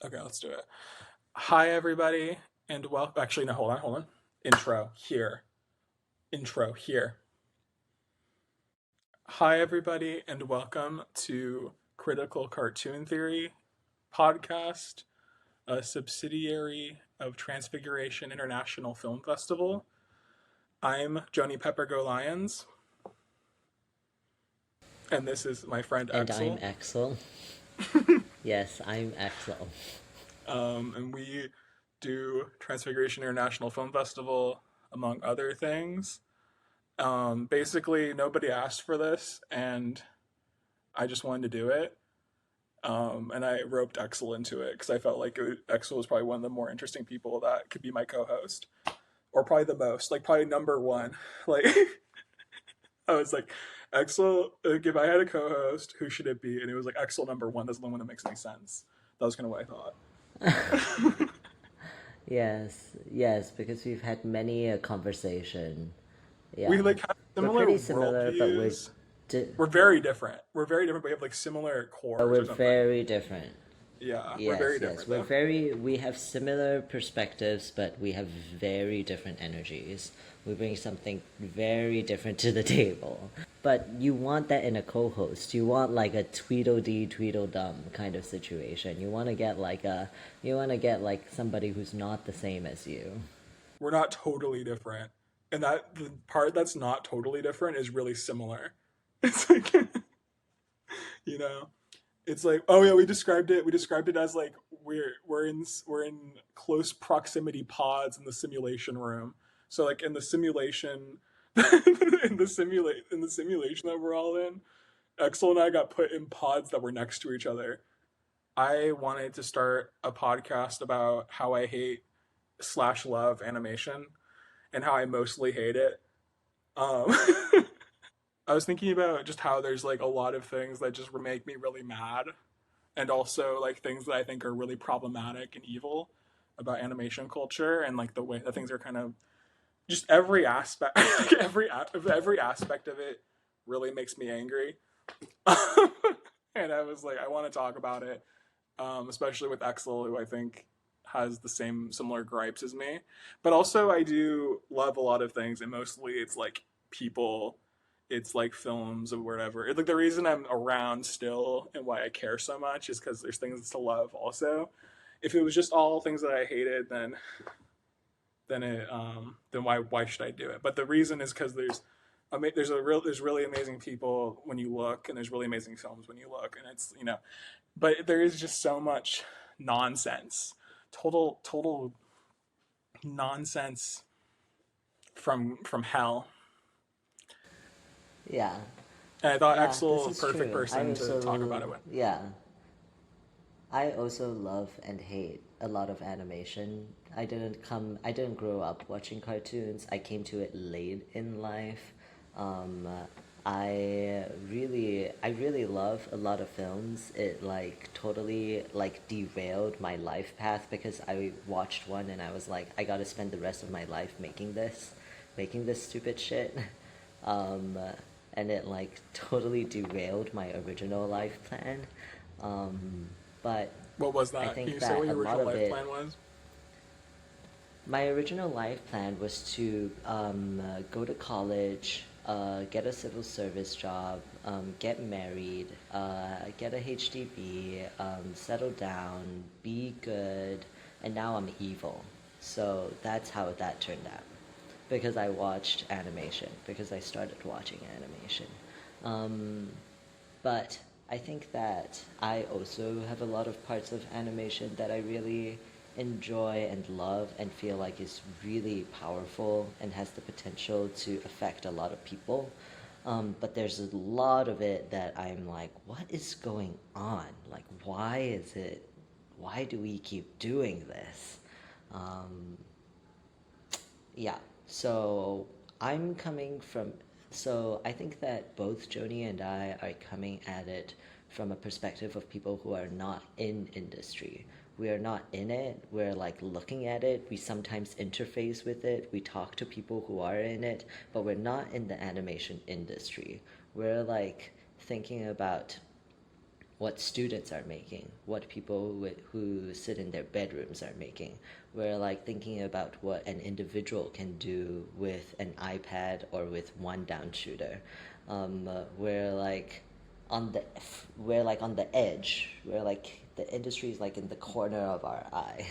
Okay, let's do it. Hi, everybody, and welcome. Actually, no, hold on. Intro here. Intro here. Hi, everybody, and welcome to Critical Cartoon Theory podcast, a subsidiary of Transfiguration International Film Festival. I'm Jonni Pepper-GoLions, and this is my friend And I'm EXYL. EXYL. Yes, I'm EXYL. And we do Transfiguration International Film Festival, among other things. Basically, nobody asked for this, and I just wanted to do it. And I roped EXYL into it because I felt like EXYL was probably one of the more interesting people that could be my co-host, or probably the most, like probably number one. Like I was like, EXYL. Like, if I had a co-host, who should it be? And it was like EXYL number one. That's the one that makes any sense. That was kind of what I thought. Yes, because we've had many a conversation. We Yeah, like have we're similar pretty similar, worldviews. di- We're very different. We're very different, but we have like similar but cores we're or something. very different. Yeah, we're very Yes, different though. we have similar perspectives, but we have very different energies. We bring something very different to the table. But you want that in a co-host. You want like a Tweedledee Tweedledum kind of situation. You want to get like somebody who's not the same as you. We're not totally different, and that the part that's not totally different is really similar. It's like you know, it's like, oh yeah, we described it. We described it as like we're in close proximity pods in the simulation room. So like in the simulation, in the simulation that we're all in, Exel and I got put in pods that were next to each other. I wanted to start a podcast about how I hate slash love animation and how I mostly hate it. Um, I was thinking about just how there's like a lot of things that just make me really mad, and also like things that I think are really problematic and evil about animation culture, and like the way that things are kind of just every aspect, every aspect of it really makes me angry. And I was like, I want to talk about it, especially with Exel, who I think has the same similar gripes as me. But also, I do love a lot of things, and mostly it's like people, it's like films or whatever. Like the reason I'm around still and why I care so much is because there's things to love. Also, if it was just all things that I hated, then why should I do it? But the reason is because there's really amazing people when you look, and there's really amazing films when you look, and it's but there is just so much nonsense, total nonsense from hell. Yeah, And I thought yeah, this Axel a is perfect true. person to talk about it with. I also love and hate a lot of animation. I didn't grow up watching cartoons. I came to it late in life. Um, I really love a lot of films. It like totally like derailed my life path because I watched one and I was like, I gotta spend the rest of my life making this stupid shit. Um, and it like totally derailed my original life plan. Um, but What was I that? Can think you say what that a your lot original of life it, plan was? my original life plan was to go to college, get a civil service job, get married, get a HDB, settle down, be good, and now I'm evil. So that's how that turned out. Because I watched animation, because I started watching animation. Um, but I think that I also have a lot of parts of animation that I really enjoy and love and feel like is really powerful and has the potential to affect a lot of people. But there's a lot of it that I'm like, what is going on? Like, why do we keep doing this? Um, yeah. So I'm coming from. So I think that both Joni and I are coming at it from a perspective of people who are not in industry. We are not in it. We're like looking at it. We sometimes interface with it. We talk to people who are in it, but we're not in the animation industry. We're like thinking about what students are making, what people who sit in their bedrooms are making. We're like thinking about what an individual can do with an iPad or with one down shooter. We're like on the we're like on the edge. We're like the industry is like in the corner of our eye.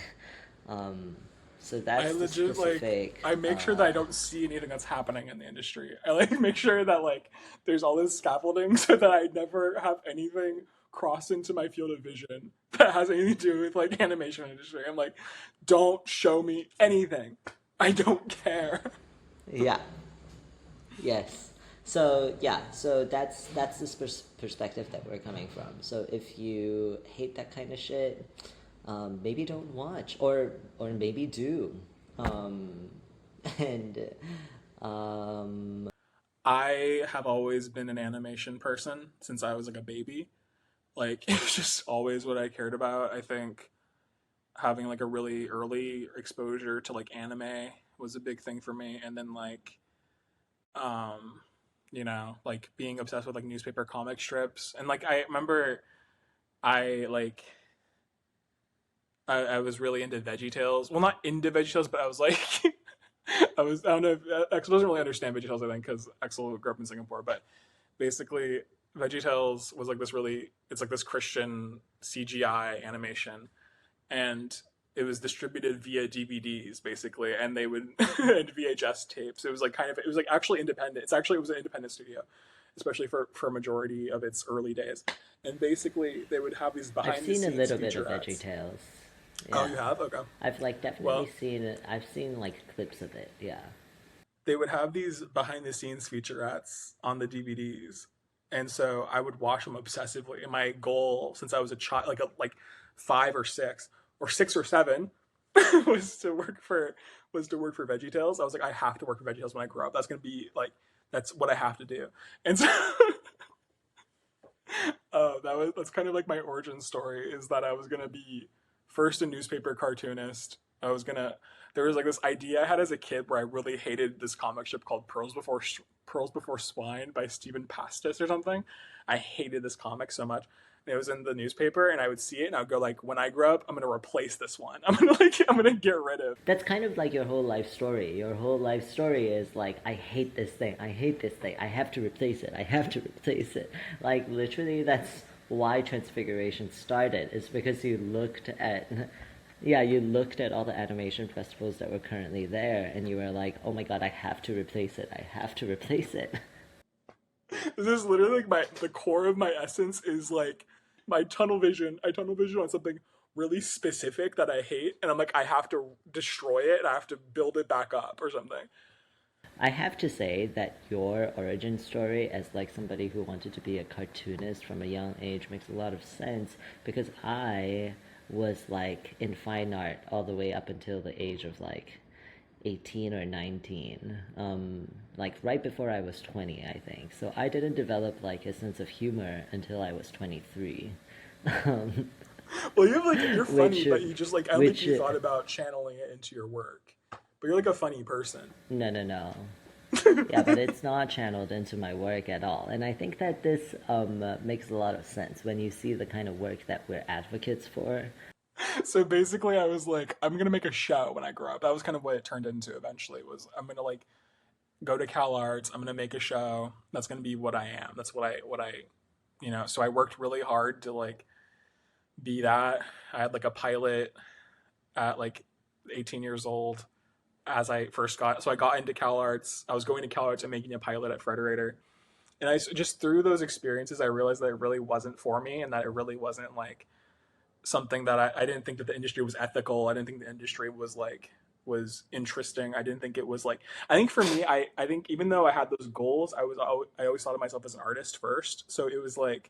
Um, so I that's the legit like specific. I make sure that I don't see anything that's happening in the industry. I like make sure that like there's all this scaffolding so that I never have anything cross into my field of vision that has anything to do with like animation industry. I'm like, don't show me anything. I don't care. Yeah. Yes. So yeah, so that's this perspective that we're coming from. So if you hate that kind of shit, maybe don't watch, or maybe do, um, and um, I have always been an animation person since I was like a baby. Like it's just always what I cared about. I think having like a really early exposure to like anime was a big thing for me, and then like um like being obsessed with like newspaper comic strips. And like I remember I like I was really into VeggieTales. Well, not into VeggieTales, but I was like I don't know if Axel doesn't really understand VeggieTales, I think, because Axel grew up in Singapore. But basically VeggieTales was like this really, it's like this Christian CGI animation, and it was distributed via DVDs basically, and they would and VHS tapes. It was like it was like actually independent. It was an independent studio, especially for a majority of its early days. And basically, they would have these I've behind the seen a scenes little bit of featurettes. VeggieTales. Oh, Yeah, you have? Okay. I've like definitely Well, seen it. I've seen like clips of it. Yeah. they would have these behind the scenes featurettes on the DVDs, and so I would watch them obsessively. And my goal, since I was a child, like 5 or 6 or 6 or 7, was to work for VeggieTales. I was like, I have to work for VeggieTales when I grow up. That's gonna be like that's what I have to do. And so that's kind of like my origin story, is that I was gonna be first a newspaper cartoonist. I was gonna There was like this idea I had as a kid where I really hated this comic strip called Pearls Before Swine by Stephen Pastis or something. I hated this comic so much. And it was in the newspaper, and I would see it, and I'd go like, when I grow up, I'm gonna replace this one. I'm gonna get rid of. That's kind of like your whole life story. Your whole life story is like, I hate this thing. I hate this thing. I have to replace it. I have to replace it. Like literally, that's why Transfiguration started. Is because you looked at, yeah, you looked at all the animation festivals that were currently there, and you were like, oh my god, I have to replace it. I have to replace it. This is literally like the core of my essence is like my tunnel vision. I tunnel vision on something really specific that I hate, and I'm like, I have to destroy it. And I have to build it back up or something. I have to say that your origin story as like somebody who wanted to be a cartoonist from a young age makes a lot of sense, because I was like in fine art all the way up until the age of like 18 or 19, like right before I was 20, I think. So I didn't develop like a sense of humor until I was 23. um, Well, you have like you're funny, which but you just like I don't think which you thought about channeling it into your work. But you're like a funny person. no, no, no. Yeah, but it's not channeled into my work at all. And I think that this makes a lot of sense when you see the kind of work that we're advocates for. So basically, I was like, I'm gonna make a show when I grow up. That was kind of what it turned into eventually. Was I'm gonna like go to Cal Arts. I'm gonna make a show. That's gonna be what I am. That's what I. So I worked really hard to like be that. I had like a pilot at like 18 years old as I first got. So I got into Cal Arts. I was going to Cal Arts and making a pilot at Frederator. And I just through those experiences, I realized that it really wasn't for me, and that it really wasn't like something that I didn't think that the industry was ethical. I didn't think the industry was interesting. I didn't think it was like, I think for me, I think even though I had those goals, I always thought of myself as an artist first. So it was like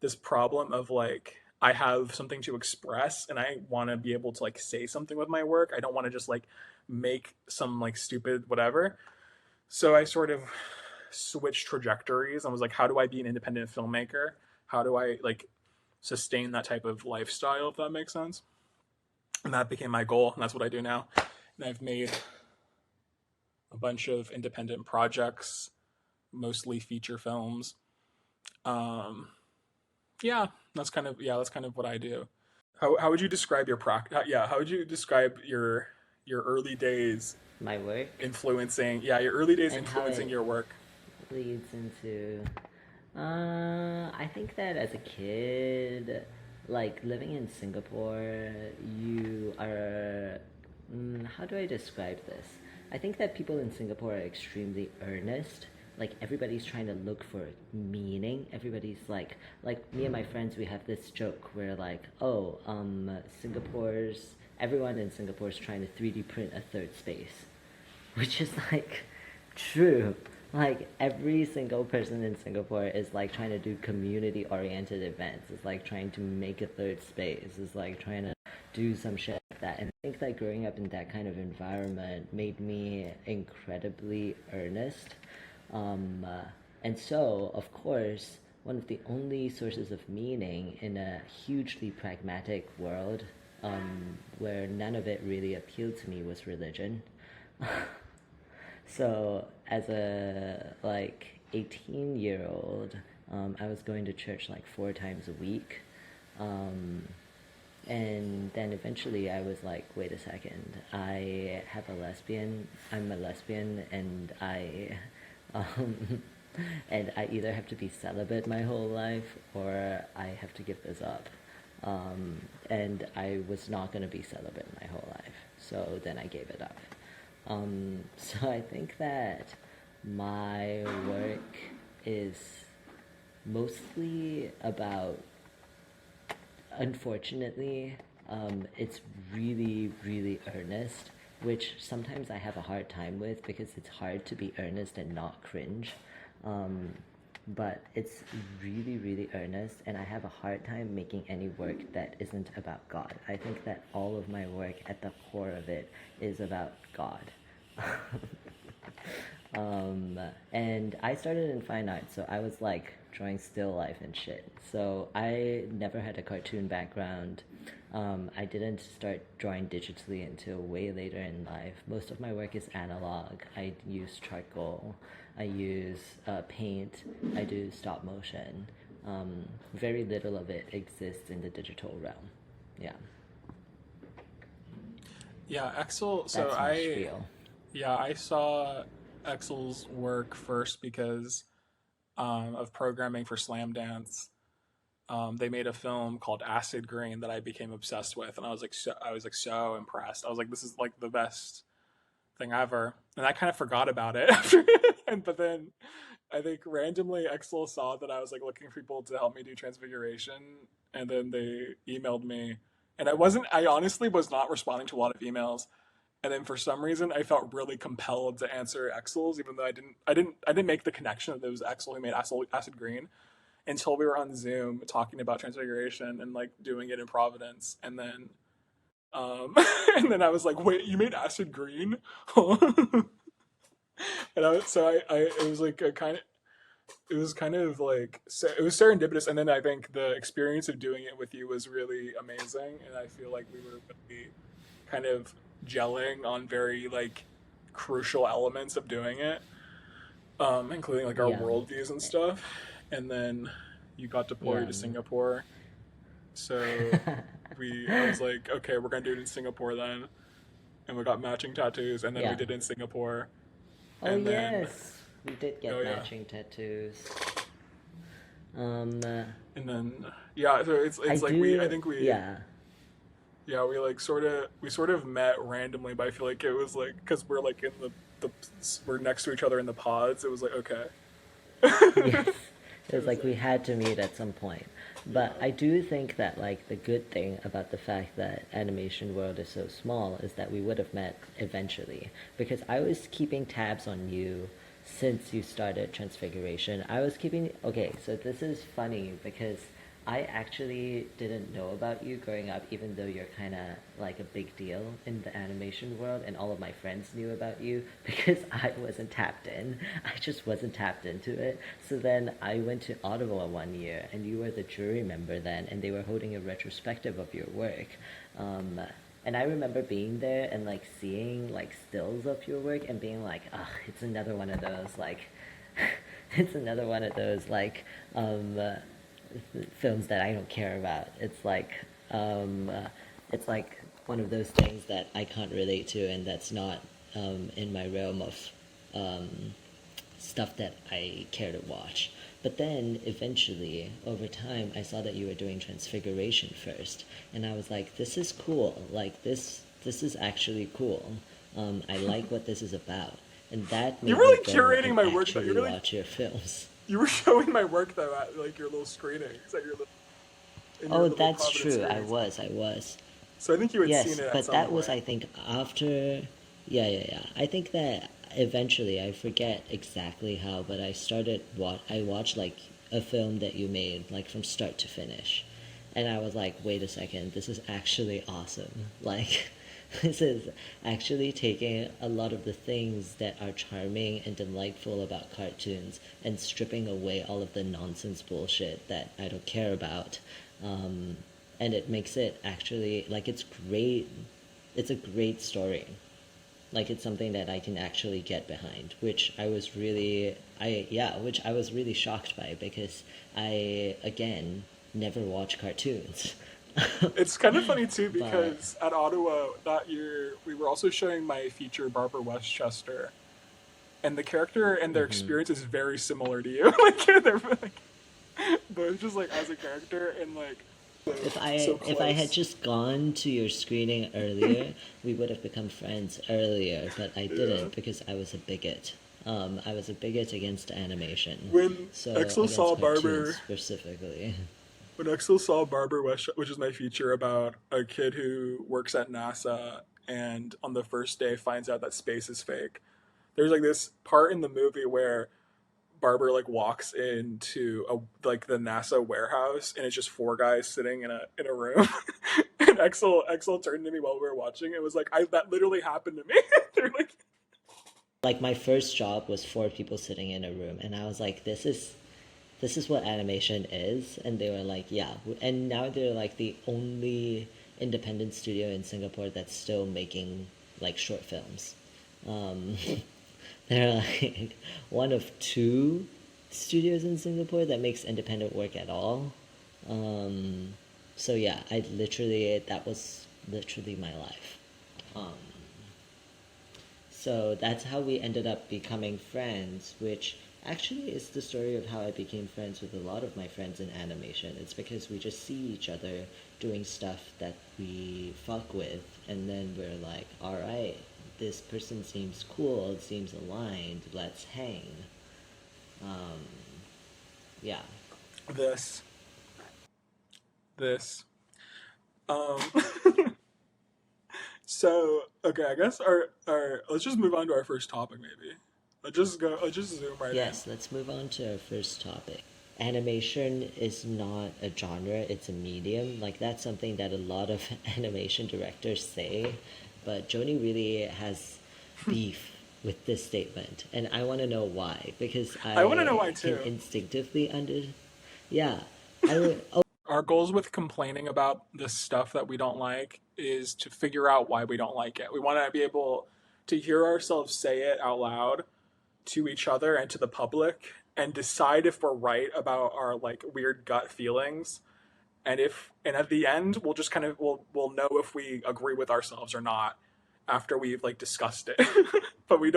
this problem of like, I have something to express, and I want to be able to like say something with my work. I don't want to just like make some like stupid whatever. So I sort of switched trajectories and was like, how do I be an independent filmmaker? How do I like sustain that type of lifestyle, if that makes sense? And that became my goal, and that's what I do now. And I've made a bunch of independent projects, mostly feature films. Um, Yeah, that's kind of what I do. How would you describe your yeah, how would you describe your early days My work influencing, yeah, your early days and how influencing it your work? leads into. I think that as a kid, like living in Singapore, you are. How do I describe this? I think that people in Singapore are extremely earnest. Like everybody's trying to look for meaning. Everybody's like me and my friends, we have this joke where like, oh, everyone in Singapore is trying to 3D print a third space, which is like true. Like every single person in Singapore is like trying to do community oriented events. It's like trying to make a third space. It's like trying to do some shit like that. And I think that growing up in that kind of environment made me incredibly earnest. And so, of course, one of the only sources of meaning in a hugely pragmatic world where none of it really appealed to me was religion. So as a like 18-year-old, I was going to church like 4 times a week. Um, and then eventually I was like, wait a second, I'm a lesbian, um, and I either have to be celibate my whole life or I have to give this up. And I was not going to be celibate my whole life, so then I gave it up. So I think that my work is mostly about, unfortunately, it's really, really earnest, which sometimes I have a hard time with because it's hard to be earnest and not cringe. Um, but it's really, really earnest, and I have a hard time making any work that isn't about God. I think that all of my work at the core of it is about God. Um, and I started in fine art, so I was like drawing still life and shit. So I never had a cartoon background. I didn't start drawing digitally until way later in life. Most of my work is analog. I use charcoal, I use paint, I do stop motion. Very little of it exists in the digital realm. Yeah, Yeah, Excel. that's my spiel. Yeah, I saw Excel's work first because of programming for Slam Dance. They made a film called Acid Green that I became obsessed with, and I was like so impressed. I was like, this is like the best thing ever, and I kind of forgot about it after. And but then I think randomly Excel saw that I was like looking for people to help me do Transfiguration, and then they emailed me, and I honestly was not responding to a lot of emails, and then for some reason I felt really compelled to answer Excel's, even though I didn't make the connection that it was Excel who made Acid Green until we were on Zoom talking about Transfiguration and like doing it in Providence, and then and then I was like, wait, you made Acid Green? And I it was like a kind of it was kind of like it was serendipitous, and then I think the experience of doing it with you was really amazing, and I feel like we were really kind of gelling on very like crucial elements of doing it, including like our Yeah, worldviews and stuff. And then you got deployed yeah. to Singapore, so I was like, okay, we're gonna do it in Singapore then, and we got matching tattoos, and then we Yeah. did it in Singapore, Oh and then yes, we did oh get yeah, matching tattoos. Um, uh, and then yeah, so I it's like I do. think we Yeah, yeah we sort of met randomly, but I feel like it was like because we're like in the we're next to each other in the pods. It was like okay, yes. It it was was like we like had to meet at some point. But yeah I do think that like the good thing about the fact that animation world is so small is that we would have met eventually. Because I was keeping tabs on you since you started Transfiguration. I was keeping okay, so this is funny because I actually didn't know about you growing up, even though you're kind of like a big deal in the animation world, and all of my friends knew about you because I wasn't tapped in. I just wasn't tapped into it. So then I went to Ottawa one year, and you were the jury member then, and they were holding a retrospective of your work. Um, and I remember being there and like seeing like stills of your work and being like, ugh, it's another one of those like, it's another one of those like, um, films that I don't care about. It's like one of those things that I can't relate to, and that's not in my realm of stuff that I care to watch. But then eventually, over time, I saw that you were doing Transfiguration first, and I was like, "This is cool. Like this is actually cool. I like what this is about," and that You're made me really go curating and my work though. actually watch your films. You were showing my work though at like your little screenings at your little in your Oh, little that's Providence true. I screenings. was, I was. So I think you had seen Yes, it at but some that was, point. I think, after. Yeah, yeah, yeah. I think that eventually, I forget exactly how, but I watched like a film that you made, like from start to finish. And I was like, wait a second, this is actually awesome. Like, this is actually taking a lot of the things that are charming and delightful about cartoons and stripping away all of the nonsense bullshit that I don't care about. Um, and it makes it actually like it's great. It's a great story. Like it's something that I can actually get behind, which I was really I yeah, which I was really shocked by because I again never watch cartoons. It's kind of funny too But because at Ottawa that year we were also showing my feature Barbara Westchester, and the character and their mhm. experience is very similar to you. Like they're like both just like as a character and like so If I had close. just gone to your screening earlier, we would have become friends earlier, but I Yeah. didn't because I was a bigot. I was a bigot against animation, When so Exel saw against cartoons Barber, specifically. when Exel saw Barber West, which is my feature about a kid who works at NASA and on the first day finds out that space is fake. There's like this part in the movie where Barber like walks into a like the NASA warehouse and it's just four guys sitting in a room. And Exel turned to me while we were watching. It was like I that literally happened to me. They're like Like my first job was four people sitting in a room, and I was like, this is what animation is, and they were like, yeah, and now they're like the only independent studio in Singapore that's still making like short films. Um, they're like one of two studios in Singapore that makes independent work at all. Um, so yeah, I literally that was literally my life. Um, so that's how we ended up becoming friends, which actually is the story of how I became friends with a lot of my friends in animation. It's because we just see each other doing stuff that we fuck with, and then we're like, alright, this person seems cool, it seems aligned, let's hang. Um, yeah. this, this. Um, so okay, I guess our let's just move on to our first topic maybe. Let's just go. Let's just zoom right in. Yes, let's move on to our first topic. Animation is not a genre, it's a medium. Like, that's something that a lot of animation directors say, but Joni really has beef with this statement, and I want to know why, because I want to know why I can too. instinctively yeah, I would. Oh, Our goals with complaining about the stuff that we don't like is to figure out why we don't like it. We want to be able to hear ourselves say it out loud to each other and to the public and decide if we're right about our like weird gut feelings, and at the end we'll just kind of we'll know if we agree with ourselves or not after we've like discussed it. But we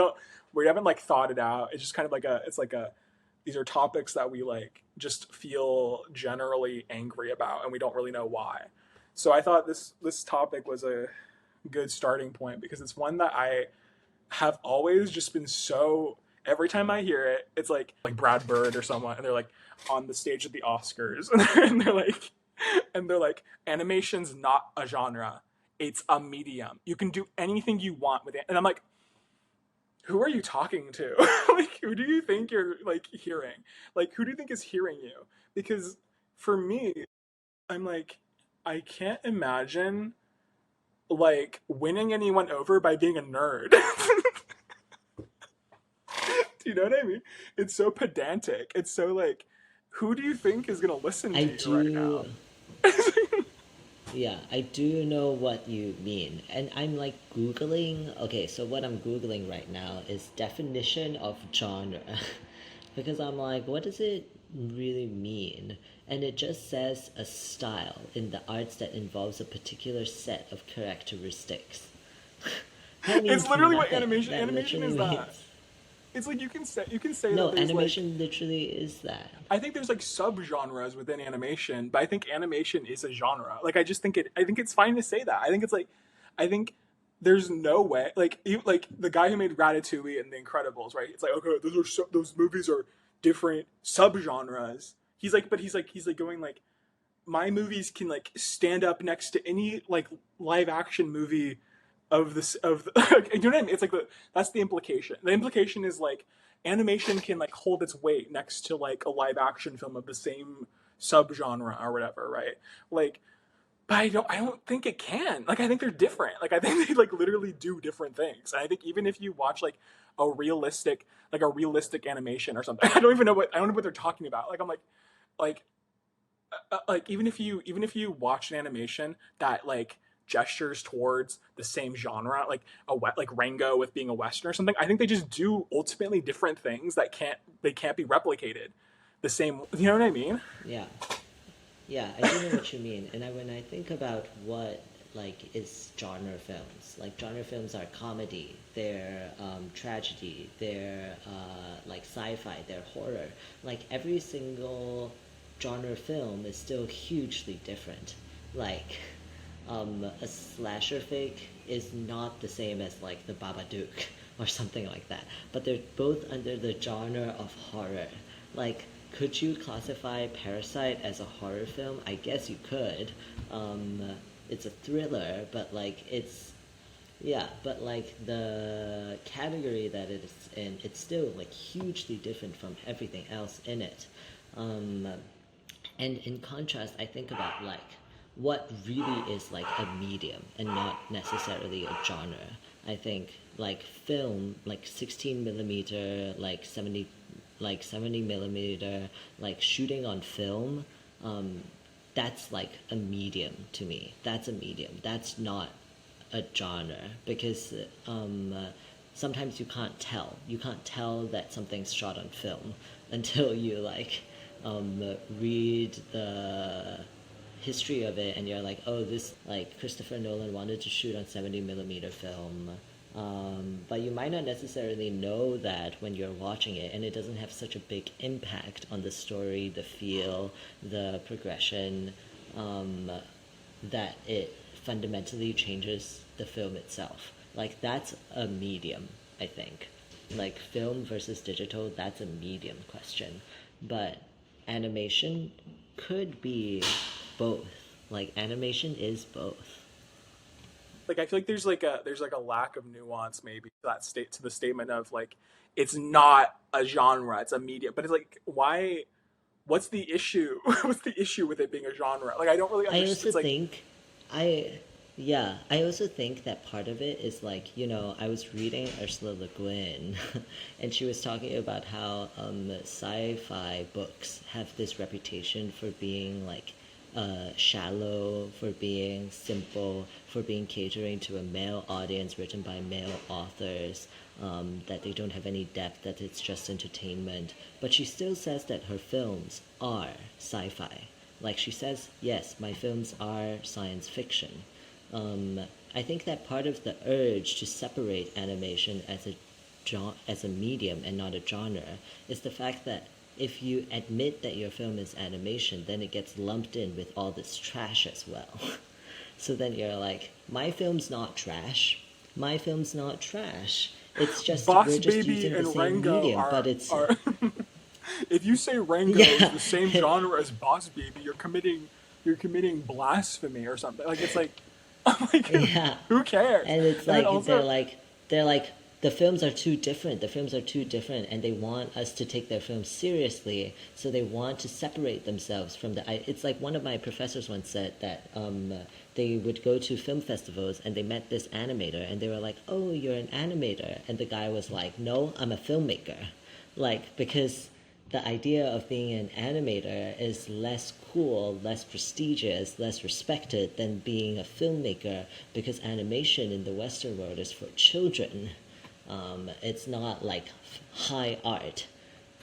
haven't like thought it out. It's just kind of like a it's like a these are topics that we like just feel generally angry about and we don't really know why. So I thought this topic was a good starting point because it's one that I have always just been so every time I hear it, it's like Brad Bird or someone, and they're like on the stage at the Oscars, and they're like, animation's not a genre, it's a medium. You can do anything you want with it, and I'm like, who are you talking to? Like, who do you think you're like hearing? Like, who do you think is hearing you? Because for me, I'm like, I can't imagine like winning anyone over by being a nerd. Do you know what I mean? It's so pedantic. It's so like, who do you think is gonna listen I to you right do. now? Yeah, I do know what you mean. And I'm like Googling. Okay, so what I'm Googling right now is definition of genre. Because I'm like, what is it? really mean, and it just says a style in the arts that involves a particular set of characteristics. That It's means literally what nothing. animation That animation literally is that. means It's like you can say that no. there's like Animation literally is that. I think there's like subgenres within animation, but I think animation is a genre. Like I think it's fine to say that. I think it's like I think there's no way like the guy who made Ratatouille and The Incredibles, right? It's like okay, those movies are different subgenres. He's like going like my movies can like stand up next to any like live action movie of this of you know what I mean? It's like that's the implication. The implication is like animation can like hold its weight next to like a live action film of the same subgenre or whatever, right? Like, but I don't think it can. Like, I think they're different. Like, I think they like literally do different things. And I think even if you watch like a realistic animation or something, I don't know what they're talking about. Like, I'm like like even if you watch an animation that like gestures towards the same genre like like Rango with being a western or something, I think they just do ultimately different things that can't be replicated the same, you know what I mean? Yeah, yeah, I do know what you mean. And when I think about what like is genre films, like genre films are comedy, they're tragedy, they're like sci-fi, they're horror. Like every single genre film is still hugely different. Like a slasher flick is not the same as like the Babadook or something like that. But they're both under the genre of horror. Like, could you classify Parasite as a horror film? I guess you could. Um, it's a thriller, but like it's yeah, but like the category that it's in, it's still like hugely different from everything else in it. Um, and in contrast, I think about like what really is like a medium and not necessarily a genre. I think like film, like 16 millimeter, like 70 millimeter, like shooting on film, um, that's like a medium to me. That's a medium. That's not a genre because sometimes you can't tell. You can't tell that something's shot on film until you like read the history of it and you're like, oh, this like Christopher Nolan wanted to shoot on 70 millimeter film. But you might not necessarily know that when you're watching it, and it doesn't have such a big impact on the story, the feel, the progression, um, that it fundamentally changes the film itself. Like, that's a medium, I think. Like, film versus digital, that's a medium question. But animation could be both. Like, animation is both. Like I feel like there's like a lack of nuance maybe to that state to the statement of like it's not a genre, it's a media, but it's like why what's the issue what's the issue with it being a genre? Like I don't really I understand. also It's like think, I, yeah, I also think that part of it is like, I was reading Ursula Le Guin, and she was talking about how sci-fi books have this reputation for being like shallow, for being simple, for being catering to a male audience, written by male authors, that they don't have any depth, that it's just entertainment. But she still says that her films are sci fi. Like she says, yes, my films are science fiction. Um, I think that part of the urge to separate animation as a medium and not a genre is the fact that if you admit that your film is animation, then it gets lumped in with all this trash as well. So then you're like, my film's not trash. My film's not trash. It's just Boss we're just Baby using the and same Rango medium, but it's are if you say Rango is yeah, the same genre as Boss Baby, you're committing blasphemy or something. Like it's like I'm like yeah. who cares? And it's And then like also they're like the films are too different. The films are too different, and they want us to take their films seriously. So they want to separate themselves from the. It's like one of my professors once said that they would go to film festivals and they met this animator, and they were like, "Oh, you're an animator," and the guy was like, "No, I'm a filmmaker," like because the idea of being an animator is less cool, less prestigious, less respected than being a filmmaker because animation in the Western world is for children. It's not like high art.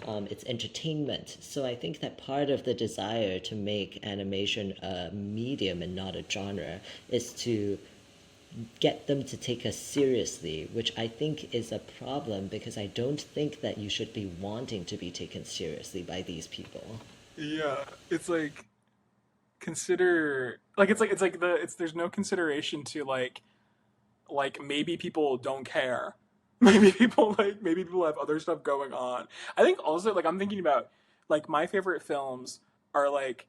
It's entertainment. So I think that part of the desire to make animation a medium and not a genre is to get them to take us seriously, which I think is a problem because I don't think that you should be wanting to be taken seriously by these people. Yeah, it's like consider like it's like there's no consideration to like maybe people don't care. Maybe people have other stuff going on. I think also like I'm thinking about like my favorite films are like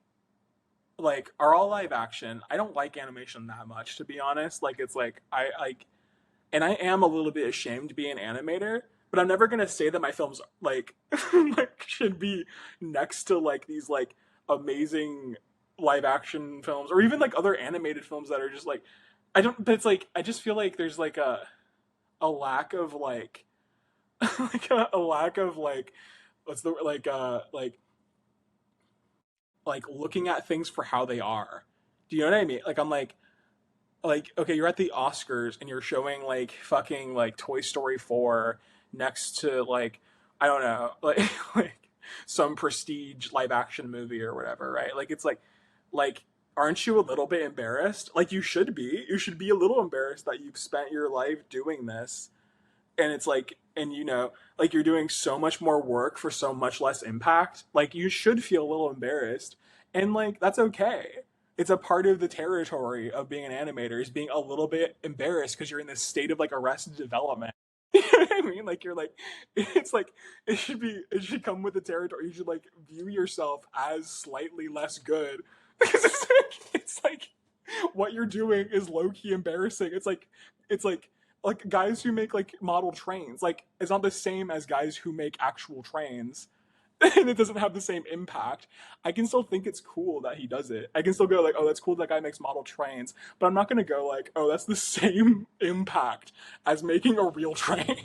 are all live action. I don't like animation that much to be honest. Like it's like I like and I am a little bit ashamed to be an animator, but I'm never gonna say that my films like like should be next to like these like amazing live action films or even like other animated films that are just like I don't. But it's like I just feel like there's like a lack of like like a lack of like what's the like looking at things for how they are. Do you know what I mean? Like I'm like okay, you're at the Oscars and you're showing like fucking like Toy Story 4 next to like I don't know, like like some prestige live action movie or whatever, right? Like it's like aren't you a little bit embarrassed? Like you should be. You should be a little embarrassed that you've spent your life doing this and it's like and you know like you're doing so much more work for so much less impact. Like you should feel a little embarrassed and like that's okay. It's a part of the territory of being an animator is being a little bit embarrassed because you're in this state of like arrested development. You know what I mean? Like you're like it's like it should come with the territory. You should like view yourself as slightly less good because it's like what you're doing is low key embarrassing. It's like guys who make like model trains. Like it's not the same as guys who make actual trains. And it doesn't have the same impact. I can still think it's cool that he does it. I can still go like, oh, that's cool that guy makes model trains. But I'm not gonna go like, oh, that's the same impact as making a real train.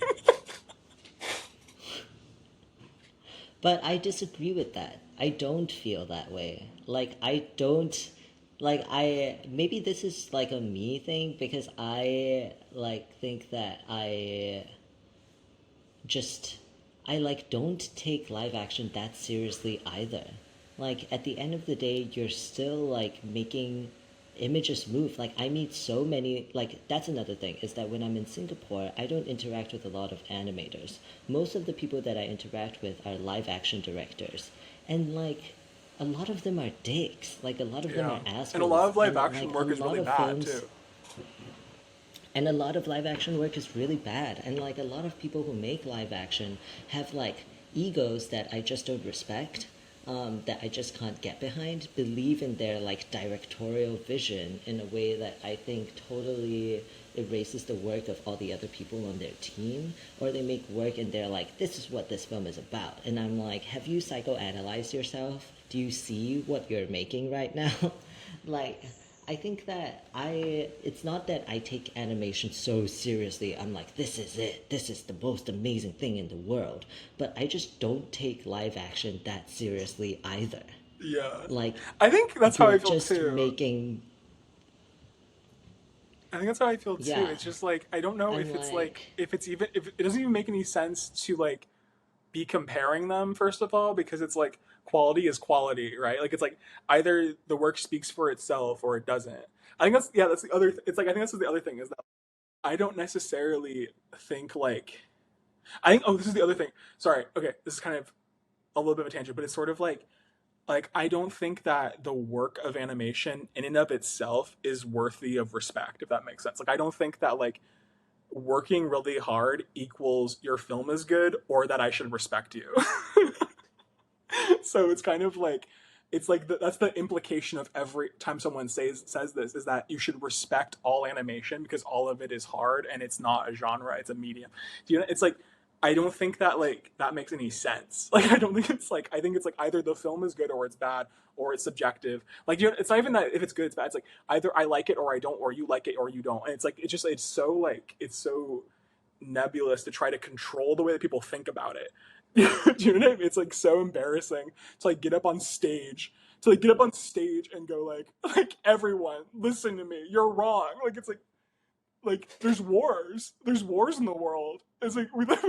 But I disagree with that. I don't feel that way. Like, I don't. Like, I. Maybe this is like a me thing because I, like, think that just. I, like, don't take live action that seriously either. Like, at the end of the day, you're still, like, making images move. Like, I meet so many. Like, that's another thing is that when I'm in Singapore, I don't interact with a lot of animators. Most of the people that I interact with are live action directors. And, like, a lot of them are dicks. Like, a lot of them Yeah. are And a lot assholes. of live And, action like, a work is lot really of bad films too. and a lot of live action work is really bad. And like a lot of people who make live action have like egos that I just don't respect, that I just can't get behind, believe in their like directorial vision in a way that I think totally erases the work of all the other people on their team. Or they make work and they're like, this is what this film is about. And I'm like, have you psychoanalyzed yourself? Do you see what you're making right now? Like, I think that it's not that I take animation so seriously. I'm like, this is it. This is the most amazing thing in the world. But I just don't take live action that seriously either. Yeah. Like, I think that's how you're I feel just too. making, I think that's how I feel too. yeah. It's just like I don't know I'm if it's like, like if it's even if it doesn't even make any sense to like be comparing them first of all because it's like quality is quality, right? Like it's like either the work speaks for itself or it doesn't. I think that's yeah, that's the other it's like I think that's the other thing is that I don't necessarily think like I think oh this is the other thing. Sorry. Okay, this is kind of a little bit of a tangent, but it's sort of like I don't think that the work of animation in and of itself is worthy of respect if that makes sense. Like I don't think that like working really hard equals your film is good or that I should respect you. So it's kind of like it's like that's the implication of every time someone says this is that you should respect all animation because all of it is hard and it's not a genre, it's a medium. You know, it's like I don't think that like that makes any sense. Like I don't think it's like I think it's like either the film is good or it's bad or it's subjective. Like you know, it's not even that if it's good it's bad. It's like either I like it or I don't or you like it or you don't. And it's like it's just it's so like it's so nebulous to try to control the way that people think about it. Do you know what I mean? It's like so embarrassing to like get up on stage and go like everyone listen to me, you're wrong. Like it's like Like there's wars in the world. It's like we live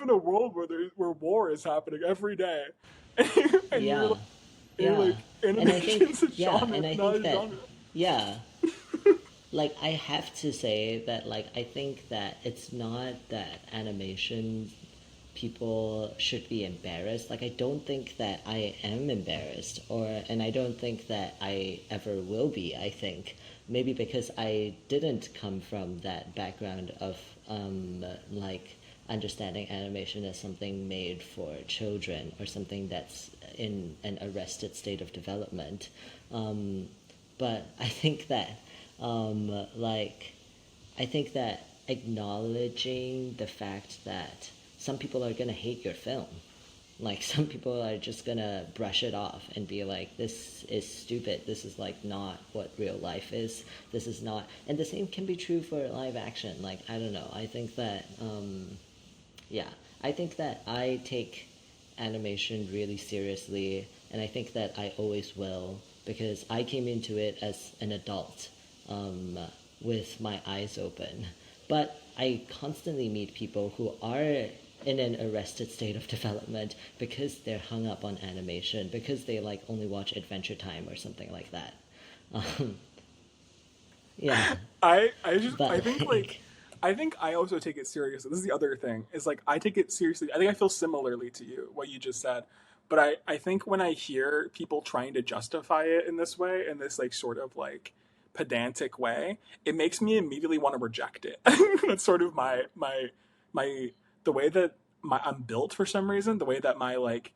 in a world where where war is happening every day, and Yeah, you're yeah. like And I think, animation's a yeah, genre, and I not think a that, genre. yeah, like I have to say that, like, I think that it's not that animation people should be embarrassed. Like, I don't think that I am embarrassed, and I don't think that I ever will be. I think maybe because I didn't come from that background of like understanding animation as something made for children or something that's in an arrested state of development. But I think that like I think that acknowledging the fact that some people are gonna hate your film, like some people are just gonna brush it off and be like, "This is stupid. This is like not what real life is. This is not." And the same can be true for live action. Like, I don't know. I think that yeah, I think that I take animation really seriously, and I think that I always will because I came into it as an adult um, with my eyes open. But I constantly meet people who are in an arrested state of development because they're hung up on animation, because they like only watch Adventure Time or something like that. Um, yeah, I but think like I think I also take it seriously. This is the other thing. Is like I take it seriously. I think I feel similarly to you, what you just said. But I think when I hear people trying to justify it in this way, in this like sort of like pedantic way, it makes me immediately want to reject it. That's sort of my the way that I'm built for some reason, the way that my like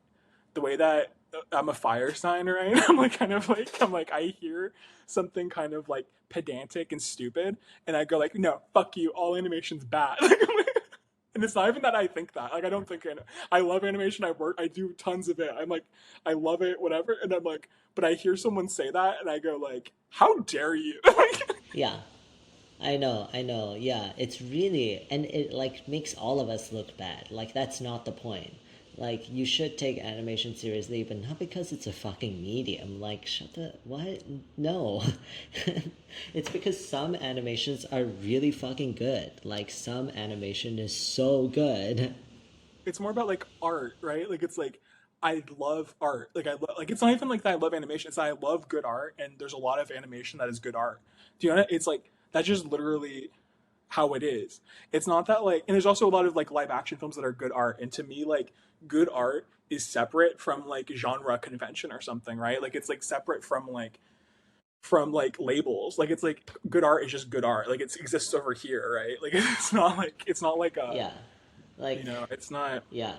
the way that I'm a fire sign, right? I'm like kind of like I'm like I hear something kind of like pedantic and stupid, and I go like, no, fuck you, all animation's bad. And it's not even that I think that. Like I don't think I love animation. I do tons of it. I'm like I love it, whatever. And I'm like, but I hear someone say that, and I go like, how dare you? yeah, I know. Yeah, it's really, and it like makes all of us look bad. Like, that's not the point. Like, you should take animation seriously, but not because it's a fucking medium. Like, shut the what? No. It's because some animations are really fucking good. Like, some animation is so good. It's more about like art, right? Like it's like I love art. Like it's not even like that I love animation. It's that I love good art, and there's a lot of animation that is good art. Do you know? It's like that's just literally how it is. It's not that like, and there's also a lot of like live action films that are good art, and to me, like good art is separate from like genre convention or something, right? Like it's like separate from like labels. Like it's like good art is just good art. Like it exists over here, right? Like it's not like a Yeah. Like, it's not. yeah,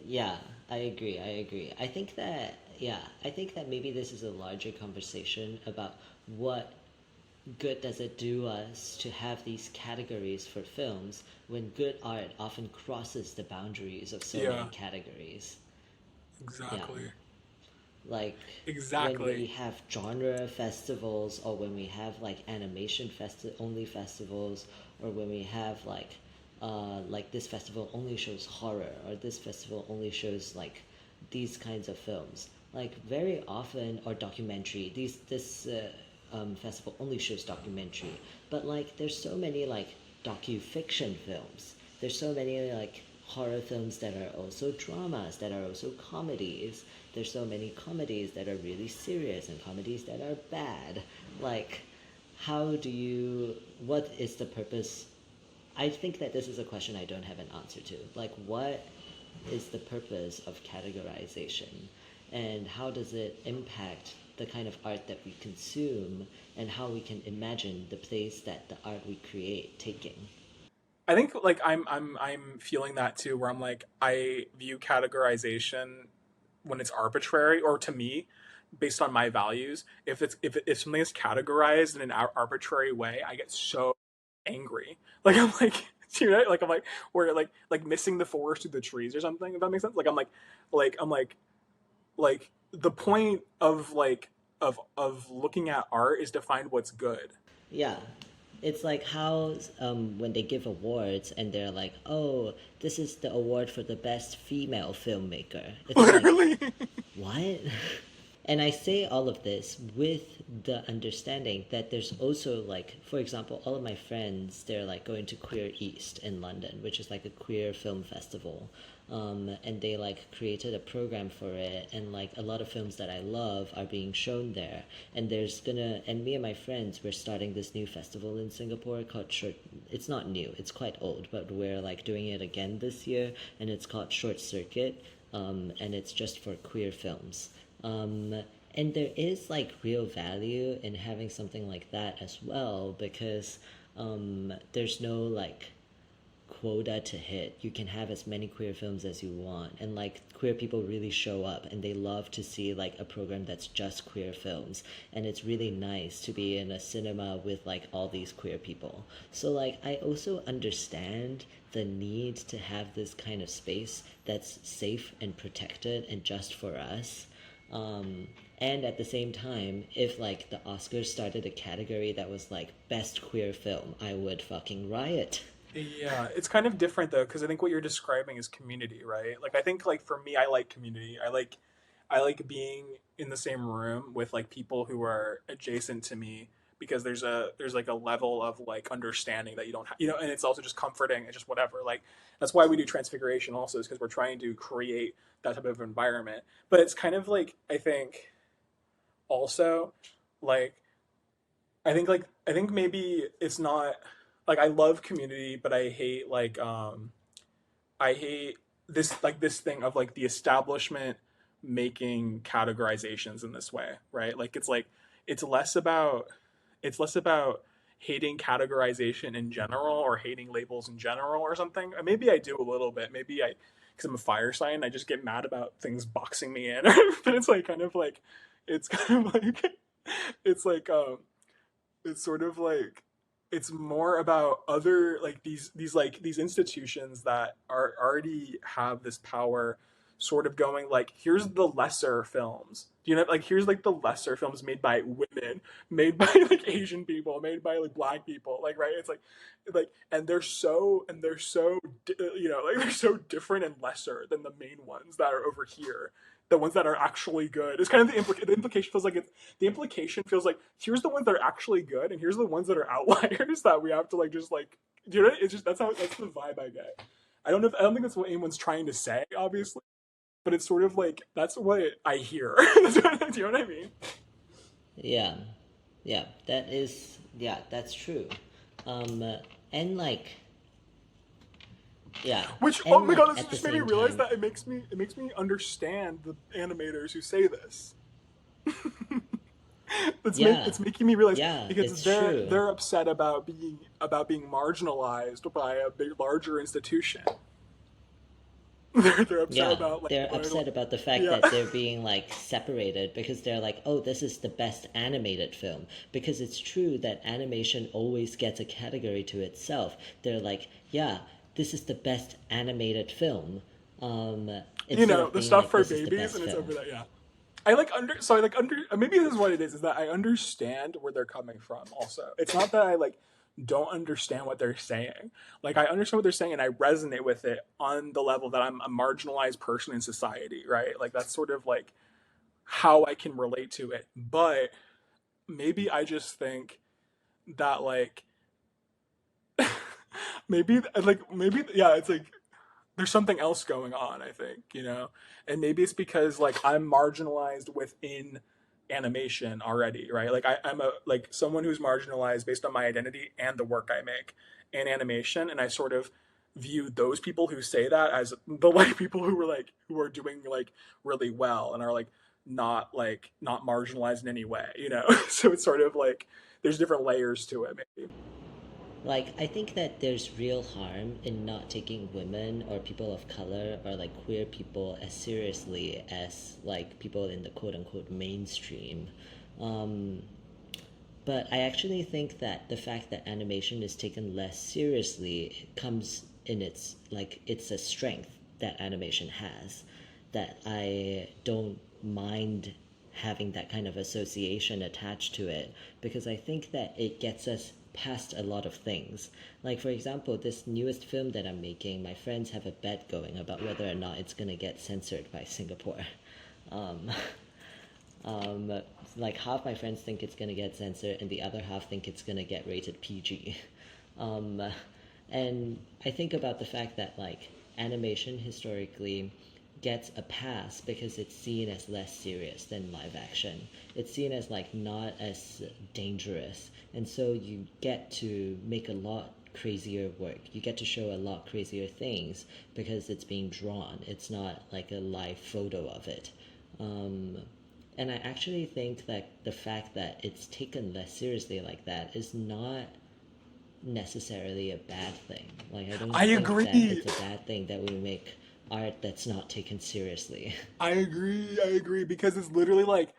yeah, I agree. I agree. I think that, yeah, I think that maybe this is a larger conversation about what good does it do us to have these categories for films when good art often crosses the boundaries of so many Yeah, categories. Yeah, exactly. like when we Exactly. have genre festivals, or when we have like animation only festivals, or when we have like this festival only shows horror, or this festival only shows like these kinds of films, like very often, or documentary, these this festival only shows documentary, but like there's so many like docu-fiction films, there's so many like horror films that are also dramas, that are also comedies. There's so many comedies that are really serious and comedies that are bad. Like, how do you, what is the purpose? I think that this is a question I don't have an answer to. Like, what is the purpose of categorization? And how does it impact the kind of art that we consume, and how we can imagine the place that the art we create taking? I think like I'm feeling that too, where I'm like I view categorization when it's arbitrary, or to me, based on my values. If something is categorized in an arbitrary way, I get so angry. Like I'm like, you know, like I'm like where like missing the forest through the trees or something. If that makes sense. Like I'm like the point of of looking at art is to find what's good. Yeah. It's like how when they give awards and they're like, oh, this is the award for the best female filmmaker. It's like, Literally. what? And I say all of this with the understanding that there's also like, for example, all of my friends, they're like going to Queer East in London, which is like a queer film festival. And they like created a program for it, and like a lot of films that I love are being shown there. And and me and my friends, we're starting this new festival in Singapore called Short. It's not new, it's quite old, but we're like doing it again this year, and it's called Short Circuit, and it's just for queer films. Um, and there is like real value in having something like that as well, because there's no like quota to hit. You can have as many queer films as you want, and like queer people really show up and they love to see like a program that's just queer films, and it's really nice to be in a cinema with like all these queer people. So like I also understand the need to have this kind of space that's safe and protected and just for us. And at the same time, if like the Oscars started a category that was like best queer film, I would fucking riot. Yeah, it's kind of different though, because I think what you're describing is community, right? Like I think like for me, I like community. I like being in the same room with like people who are adjacent to me, because there's like a level of like understanding that you don't have, and it's also just comforting and just whatever. Like that's why we do Transfiguration also, is because we're trying to create that type of environment. But it's kind of like I think also like I think maybe it's not like I love community, but I hate this thing of like the establishment making categorizations in this way, right? Like it's less about hating categorization in general or hating labels in general or something. Or maybe I do a little bit. Maybe I because I'm a fire sign, I just get mad about things boxing me in. But it's like kind of like it's kind of like it's like it's sort of like it's more about other like these institutions that are already have this power sort of going like here's the lesser films, like here's like the lesser films made by women, made by like Asian people, made by like black people, like right, it's like and they're so like they're so different and lesser than the main ones that are over here, the ones that are actually good. It's kind of the implication feels like the implication feels like here's the ones that are actually good and here's the ones that are outliers that we have to like just like it's just that's the vibe I get. I don't think that's what anyone's trying to say, obviously, but it's sort of like that's what I hear. Do you know what I mean? Yeah, yeah, that's true. And like, yeah, Which, oh and my god, like this at the just made me same realize time, that it makes me understand the animators who say this. yeah, It's making me realize yeah, because it's they're true. they're upset about being marginalized by a big larger institution. They're upset Yeah, about like they're upset about the fact yeah. that they're being like separated because they're like, oh, this is the best animated film. Because it's true that animation always gets a category to itself. They're like, yeah, this is the best animated film. Um, Instead of The being stuff like, for this is the babies best and it's film. over that. Yeah, I like under so I like under maybe this is what it is that I understand where they're coming from. Also, it's not that I like don't understand what they're saying. Like I understand what they're saying and I resonate with it on the level that I'm a marginalized person in society, right? Like that's sort of like how I can relate to it. But maybe I just think that like maybe yeah, it's like there's something else going on, I think, and maybe it's because like I'm marginalized within animation already, right? Like I'm a like someone who's marginalized based on my identity and the work I make in animation, and I sort of view those people who say that as the like people who are doing like really well and are like not marginalized in any way. So it's sort of like there's different layers to it, maybe. Like, I think that there's real harm in not taking women or people of color or like queer people as seriously as like people in the quote unquote mainstream. Um, But I actually think that the fact that animation is taken less seriously comes in its like it's a strength that animation has, that I don't mind having that kind of association attached to it, because I think that it gets us past a lot of things. Like for example, this newest film that I'm making, my friends have a bet going about whether or not it's gonna get censored by Singapore. Um, Um, like half my friends think it's gonna get censored, and the other half think it's gonna get rated PG. Um, and I think about the fact that like animation historically gets a pass because it's seen as less serious than live action. It's seen as like not as dangerous, and so you get to make a lot crazier work. You get to show a lot crazier things because it's being drawn. It's not like a live photo of it. Um, and I actually think that the fact that it's taken less seriously like that is not necessarily a bad thing. Like, I don't I think that agree. it's a bad thing that we make art that's not taken seriously. I agree. I agree because it's literally like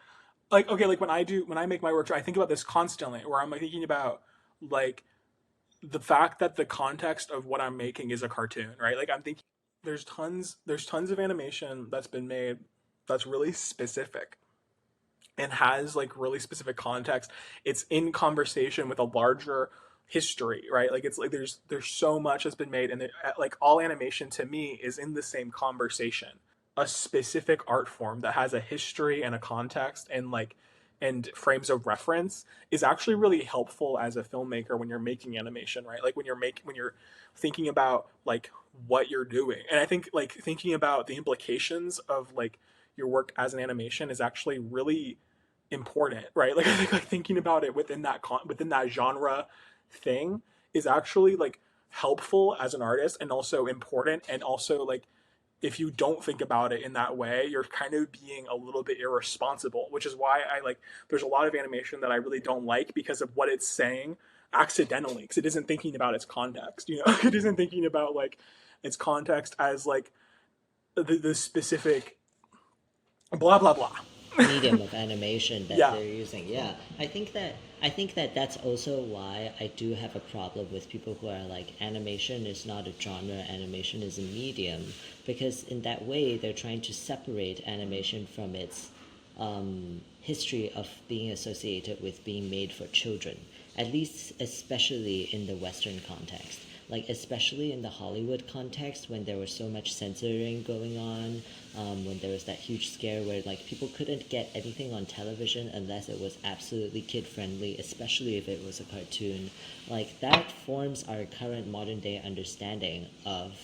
okay, like when I make my work, I think about this constantly where I'm like thinking about like the fact that the context of what I'm making is a cartoon, right? Like I'm thinking there's tons of animation that's been made that's really specific and has like really specific context. It's in conversation with a larger history, right? Like it's like there's so much that's been made, and like all animation to me is in the same conversation. A specific art form that has a history and a context and like and frames of reference is actually really helpful as a filmmaker when you're making animation, right? Like when you're thinking about like what you're doing. And I think like thinking about the implications of like your work as an animation is actually really important, right? Like I think like thinking about it within that genre thing is actually like helpful as an artist and also important, and also like if you don't think about it in that way, you're kind of being a little bit irresponsible, which is why I like there's a lot of animation that I really don't like because of what it's saying accidentally, because it isn't thinking about its context, you know. It isn't thinking about like its context as like the specific blah blah blah. Medium of animation that Yeah. they're using. Yeah, I think that that's also why I do have a problem with people who are like animation is not a genre, animation is a medium, because in that way they're trying to separate animation from its history of being associated with being made for children, at least especially in the Western context. Like especially in the Hollywood context, when there was so much censoring going on, when there was that huge scare where like people couldn't get anything on television unless it was absolutely kid friendly, especially if it was a cartoon. Like that forms our current modern day understanding of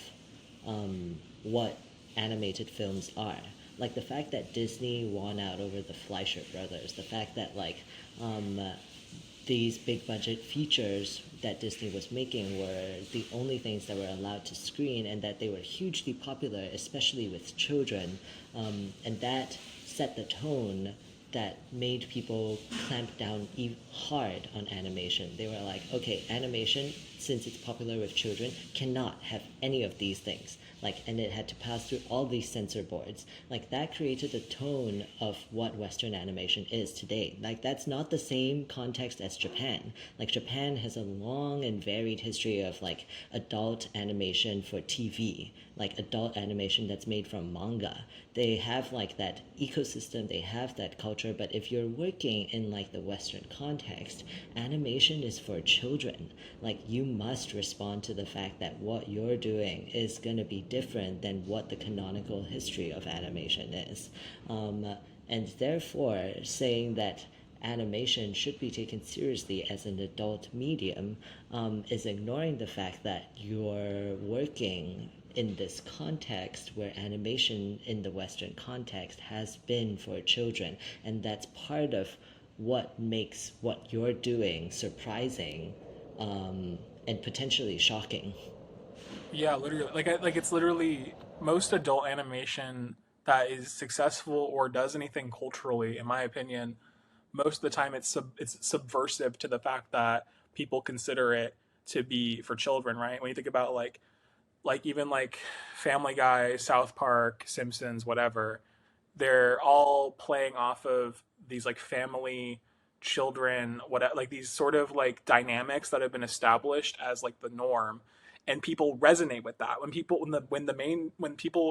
what animated films are. Like the fact that Disney won out over the Fleischer brothers, the fact that like these big budget features that Disney was making were the only things that were allowed to screen, and that they were hugely popular, especially with children, and that set the tone that made people clamp down hard on animation. They were like, okay, animation, since it's popular with children, cannot have any of these things. Like, and it had to pass through all these censor boards. Like, that created a tone of what Western animation is today. Like, that's not the same context as Japan. Like, Japan has a long and varied history of like adult animation for TV, like adult animation that's made from manga. They have like that ecosystem, they have that culture, but if you're working in like the Western context, animation is for children. Like you must respond to the fact that what you're doing is going to be different than what the canonical history of animation is. And therefore, saying that animation should be taken seriously as an adult medium is ignoring the fact that you're working in this context where animation in the Western context has been for children, and that's part of what makes what you're doing surprising and potentially shocking. Yeah, literally. Like it's literally most adult animation that is successful or does anything culturally, in my opinion, most of the time it's subversive to the fact that people consider it to be for children, right? When you think about like even like Family Guy, South Park, Simpsons, whatever, they're all playing off of these like family, children, what like these sort of like dynamics that have been established as like the norm, and people resonate with that. When people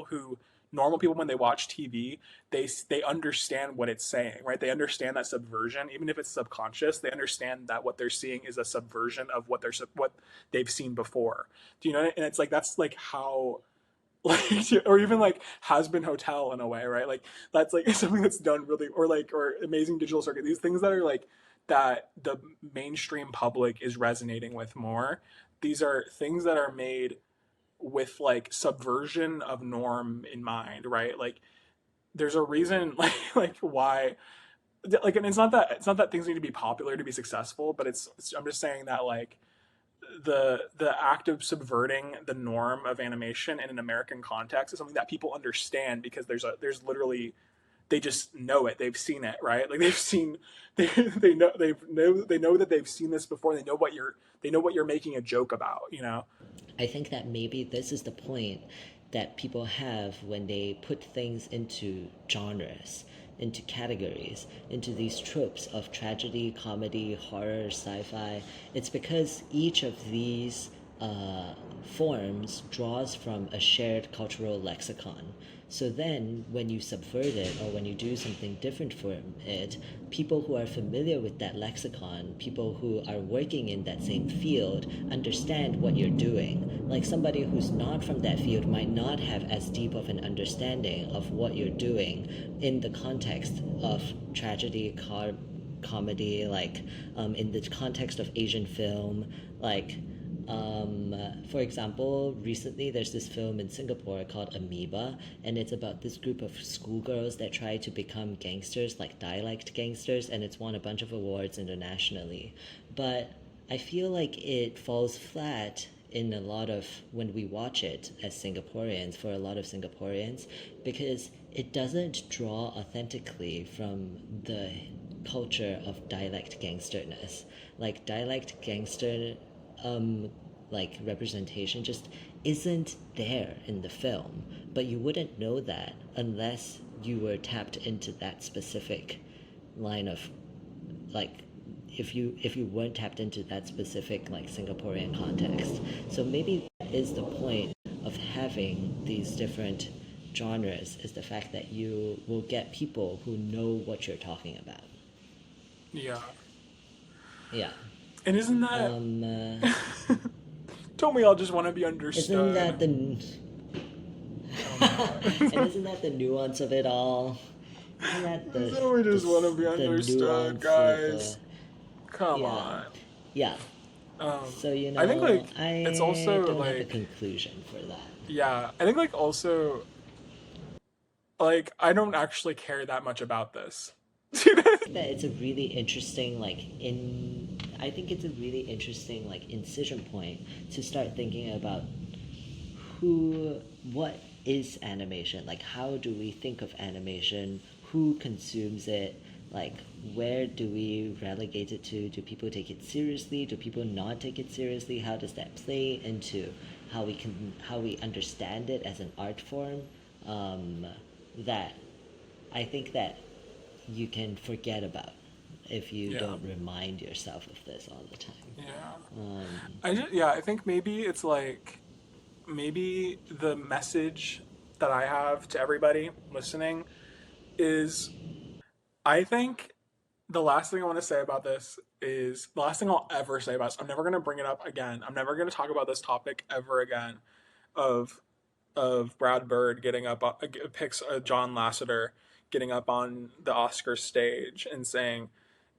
who normal people when they watch TV, they understand what it's saying, right? They understand that subversion, even if it's subconscious. They understand that what they're seeing is a subversion of what they've seen before. Do you know? And it's like that's like how like, or even like Has Been Hotel in a way, right? Like that's like something that's done really, or like, or Amazing Digital Circuit. These things that are like that the mainstream public is resonating with more. These are things that are made with like subversion of norm in mind, right? Like there's a reason, like why, like, and it's not that things need to be popular to be successful, but I'm just saying that like the act of subverting the norm of animation in an American context is something that people understand because there's literally, they just know it, they've seen it, right? Like they've seen, they know that they've seen this before. They know what you're making a joke about, you know. I think that maybe this is the point that people have when they put things into genres, into categories, into these tropes of tragedy, comedy, horror, sci fi. It's because each of these forms draws from a shared cultural lexicon. So then, when you subvert it or when you do something different from it, people who are familiar with that lexicon, people who are working in that same field, understand what you're doing. Like somebody who's not from that field might not have as deep of an understanding of what you're doing in the context of tragedy, comedy, like in the context of Asian film, like for example, recently there's this film in Singapore called Amoeba, and it's about this group of schoolgirls that try to become gangsters, like dialect gangsters, and it's won a bunch of awards internationally. But I feel like it falls flat in a lot of when we watch it as Singaporeans, for a lot of Singaporeans, because it doesn't draw authentically from the culture of dialect gangsterness. Like dialect gangster um, like representation just isn't there in the film. But you wouldn't know that unless you were tapped into that specific line of like if you weren't tapped into that specific like Singaporean context. So maybe that is the point of having these different genres is the fact that you will get people who know what you're talking about. Yeah, Yeah. and isn't that Um, don't we all just want to be isn't understood? that the Oh and no. isn't that the nuance of it all? Isn't that So we just want to be the understood, nuance of guys. Come yeah, on. yeah. Um, So I think like it's I also don't have a like, conclusion for that. yeah, I think like also like I don't actually care that much about this. That it's a really interesting like in I think it's a really interesting like incision point to start thinking about who what is animation, like how do we think of animation, who consumes it, like where do we relegate it to, do people take it seriously, do people not take it seriously, how does that play into how we understand it as an art form, um, that I think that you can forget about if you Yeah. don't remind yourself of this all the time. Yeah. um, I think maybe it's like, maybe the message that I have to everybody listening is, I think the last thing I want to say about this is the last thing I'll ever say about this. I'm never going to bring it up again. I'm never going to talk about this topic ever again of Brad Bird getting up, picks John Lasseter getting up on the Oscar stage and saying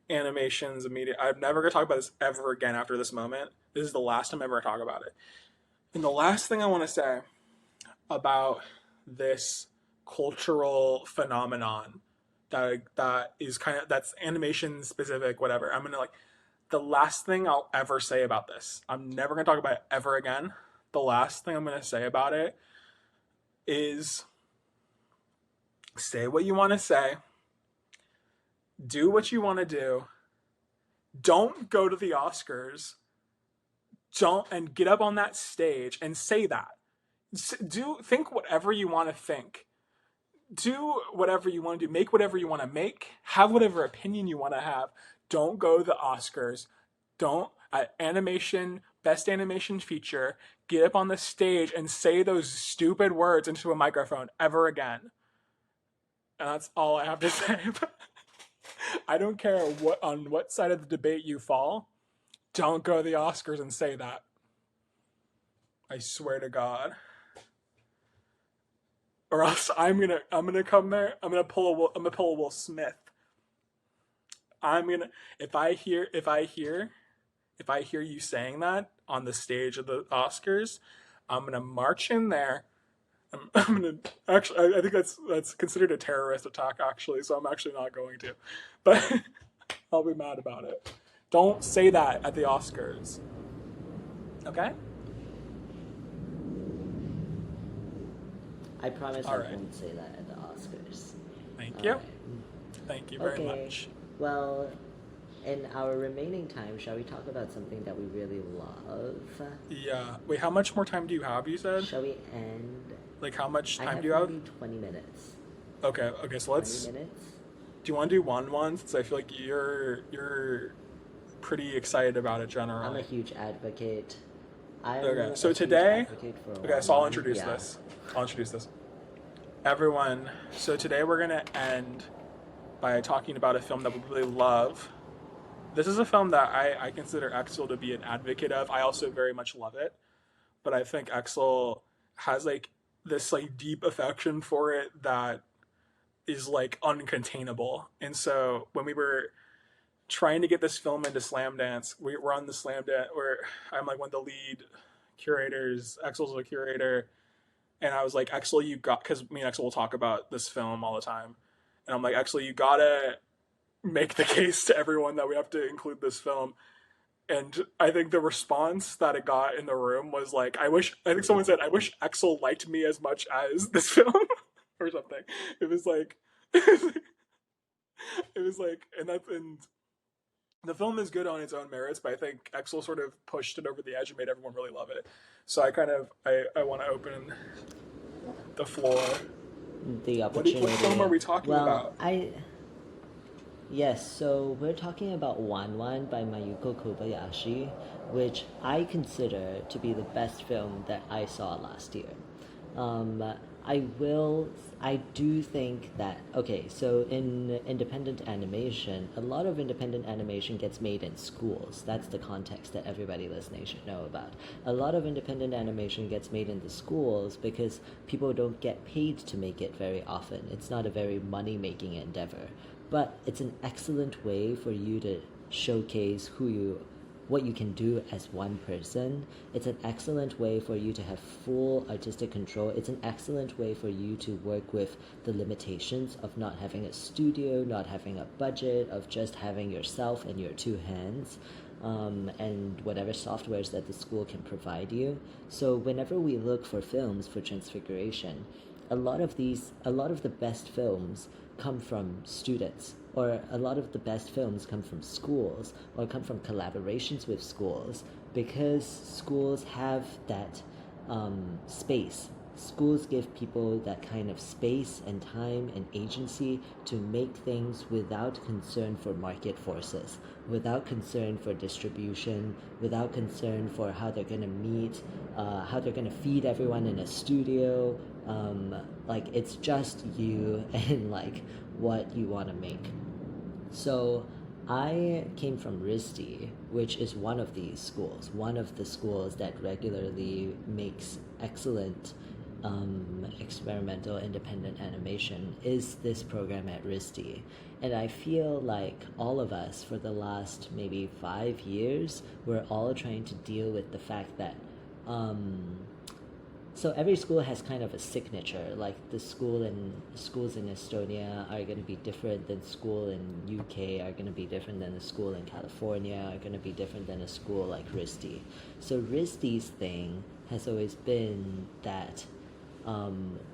animations immediate. I'm never going to talk about this ever again after this moment. This is the last time I ever talk about it. And the last thing I want to say about this cultural phenomenon that is kind of, that's animation specific, whatever. I'm gonna like, the last thing I'll ever say about this, I'm never gonna talk about it ever again. The last thing I'm gonna say about it is, say what you want to say, do what you want to do, don't go to the Oscars, don't, and get up on that stage and say that. Do, think whatever you want to think, do whatever you want to do, make whatever you want to make, have whatever opinion you want to have. Don't go to the Oscars. Don't, animation, best animation feature, get up on the stage and say those stupid words into a microphone ever again. And that's all I have to say. I don't care on what side of the debate you fall. Don't go to the Oscars and say that. I swear to God. or else I'm gonna come there. I'm gonna pull a Will Smith. I'm gonna if I hear you saying that on the stage of the Oscars, I'm gonna march in there. I'm gonna actually. I think that's considered a terrorist attack, actually. So I'm actually not going to, but I'll be mad about it. Don't say that at the Oscars, okay? I promise All I right. won't say that at the Oscars. Thank you. Alright. Thank you very Okay. much. Well, in our remaining time, shall we talk about something that we really love? Yeah. Wait, how much more time do you have? You said. Shall we end? Like, how much I time do have you have? maybe 20 minutes. Okay. Okay. So 20 let's. minutes? Do you want to do Wan Wan? Since I feel like you're pretty excited about it I'm a generally. huge advocate. I'm Okay. a So huge today. advocate for Okay. Wan So I'll Wan. introduce Yeah. this. I'll introduce this. Everyone. So today we're gonna end by talking about a film that we really love. This is a film that I consider EXYL to be an advocate of. I also very much love it, but I think EXYL has like this like deep affection for it that is like uncontainable. And so when we were trying to get this film into Slam Dance, we're on the Slam Dance where I'm like one of the lead curators. EXYL's a curator, and I was like, EXYL, you got, because me and EXYL will talk about this film all the time, and I'm like, EXYL, you gotta make the case to everyone that we have to include this film. And I think the response that it got in the room was like, I think someone said, I wish EXYL liked me as much as this film or something. It was like, it was like, and the film is good on its own merits, but I think EXYL sort of pushed it over the edge and made everyone really love it. So I want to open the floor. The What film are opportunity. we talking Well, about? yes, so we're talking about Wan Wan by Mayuko Kobayashi, which I consider to be the best film that I saw last year. Um, I do think that, okay, so in independent animation, a lot of independent animation gets made in schools. That's the context that everybody listening should know about. A lot of independent animation gets made in the schools because people don't get paid to make it very often. It's not a very money making endeavor. But it's an excellent way for you to showcase what you can do as one person. It's an excellent way for you to have full artistic control. It's an excellent way for you to work with the limitations of not having a studio, not having a budget, of just having yourself and your two hands. And whatever softwares that the school can provide you. So whenever we look for films for Transfiguration, a lot of the best films come from students, or a lot of the best films come from schools, or come from collaborations with schools, because schools have that space. Schools give people that kind of space and time and agency to make things without concern for market forces, without concern for distribution, without concern for how they're going to meet, how they're going to feed everyone in a studio. Like, it's just you and like what you want to make. So I came from RISD, which is one of these schools, one of the schools that regularly makes excellent experimental independent animation, is this program at RISD. And I feel like all of us, for the last maybe 5 years, we're all trying to deal with the fact that so every school has kind of a signature. Like the schools in Estonia are going to be different than school in UK, are going to be different than a school in California, are going to be different than a school like RISD. So RISD's thing has always been that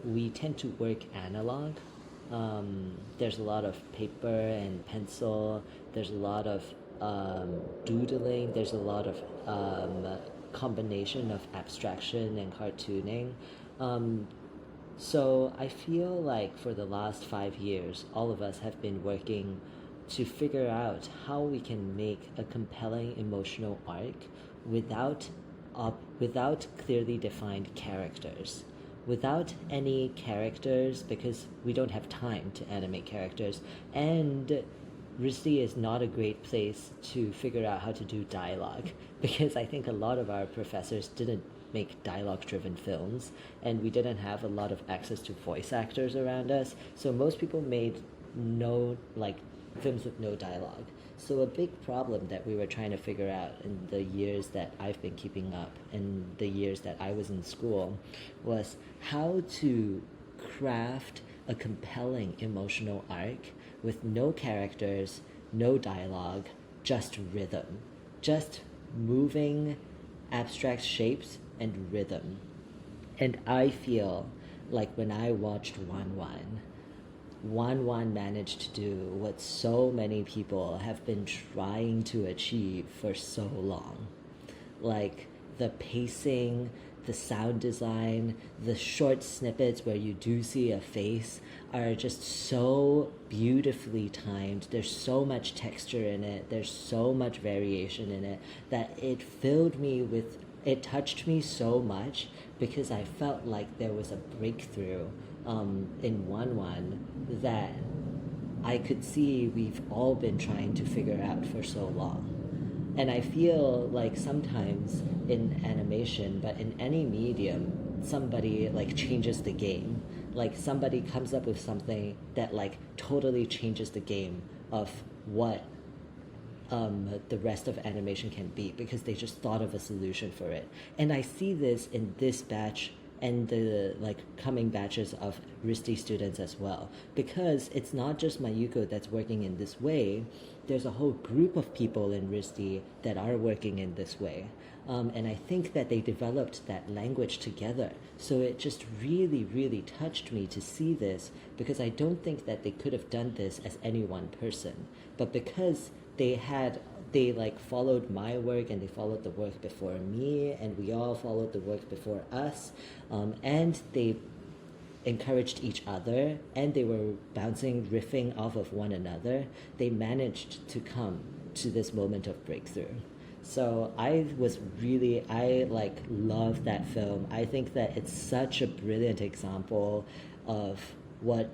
we tend to work analog. There's a lot of paper and pencil. There's a lot of doodling. There's a lot of combination of abstraction and cartooning. So I feel like for the last 5 years, all of us have been working to figure out how we can make a compelling emotional arc without without clearly defined characters. Without any characters, because we don't have time to animate characters, and RISD is not a great place to figure out how to do dialogue because I think a lot of our professors didn't make dialogue driven films, and we didn't have a lot of access to voice actors around us. So most people made no like films with no dialogue. So a big problem that we were trying to figure out in the years that I've been keeping up and the years that I was in school was how to craft a compelling emotional arc with no characters, no dialogue, just rhythm. Just moving abstract shapes and rhythm. And I feel like when I watched Wan Wan, Wan Wan managed to do what so many people have been trying to achieve for so long. Like the pacing, the sound design, the short snippets where you do see a face are just so beautifully timed. There's so much texture in it, there's so much variation in it that it touched me so much because I felt like there was a breakthrough in Wan Wan that I could see we've all been trying to figure out for so long. And I feel like sometimes in animation, but in any medium, somebody like changes the game. Like somebody comes up with something that like totally changes the game of what the rest of animation can be because they just thought of a solution for it. And I see this in this batch and the like coming batches of RISD students as well, because it's not just Mayuko that's working in this way. There's a whole group of people in RISD that are working in this way. And I think that they developed that language together. So it just really, really touched me to see this because I don't think that they could have done this as any one person. But because they like followed my work and they followed the work before me and we all followed the work before us, and they encouraged each other and they were riffing off of one another, they managed to come to this moment of breakthrough. So I like love that film. I think that it's such a brilliant example of what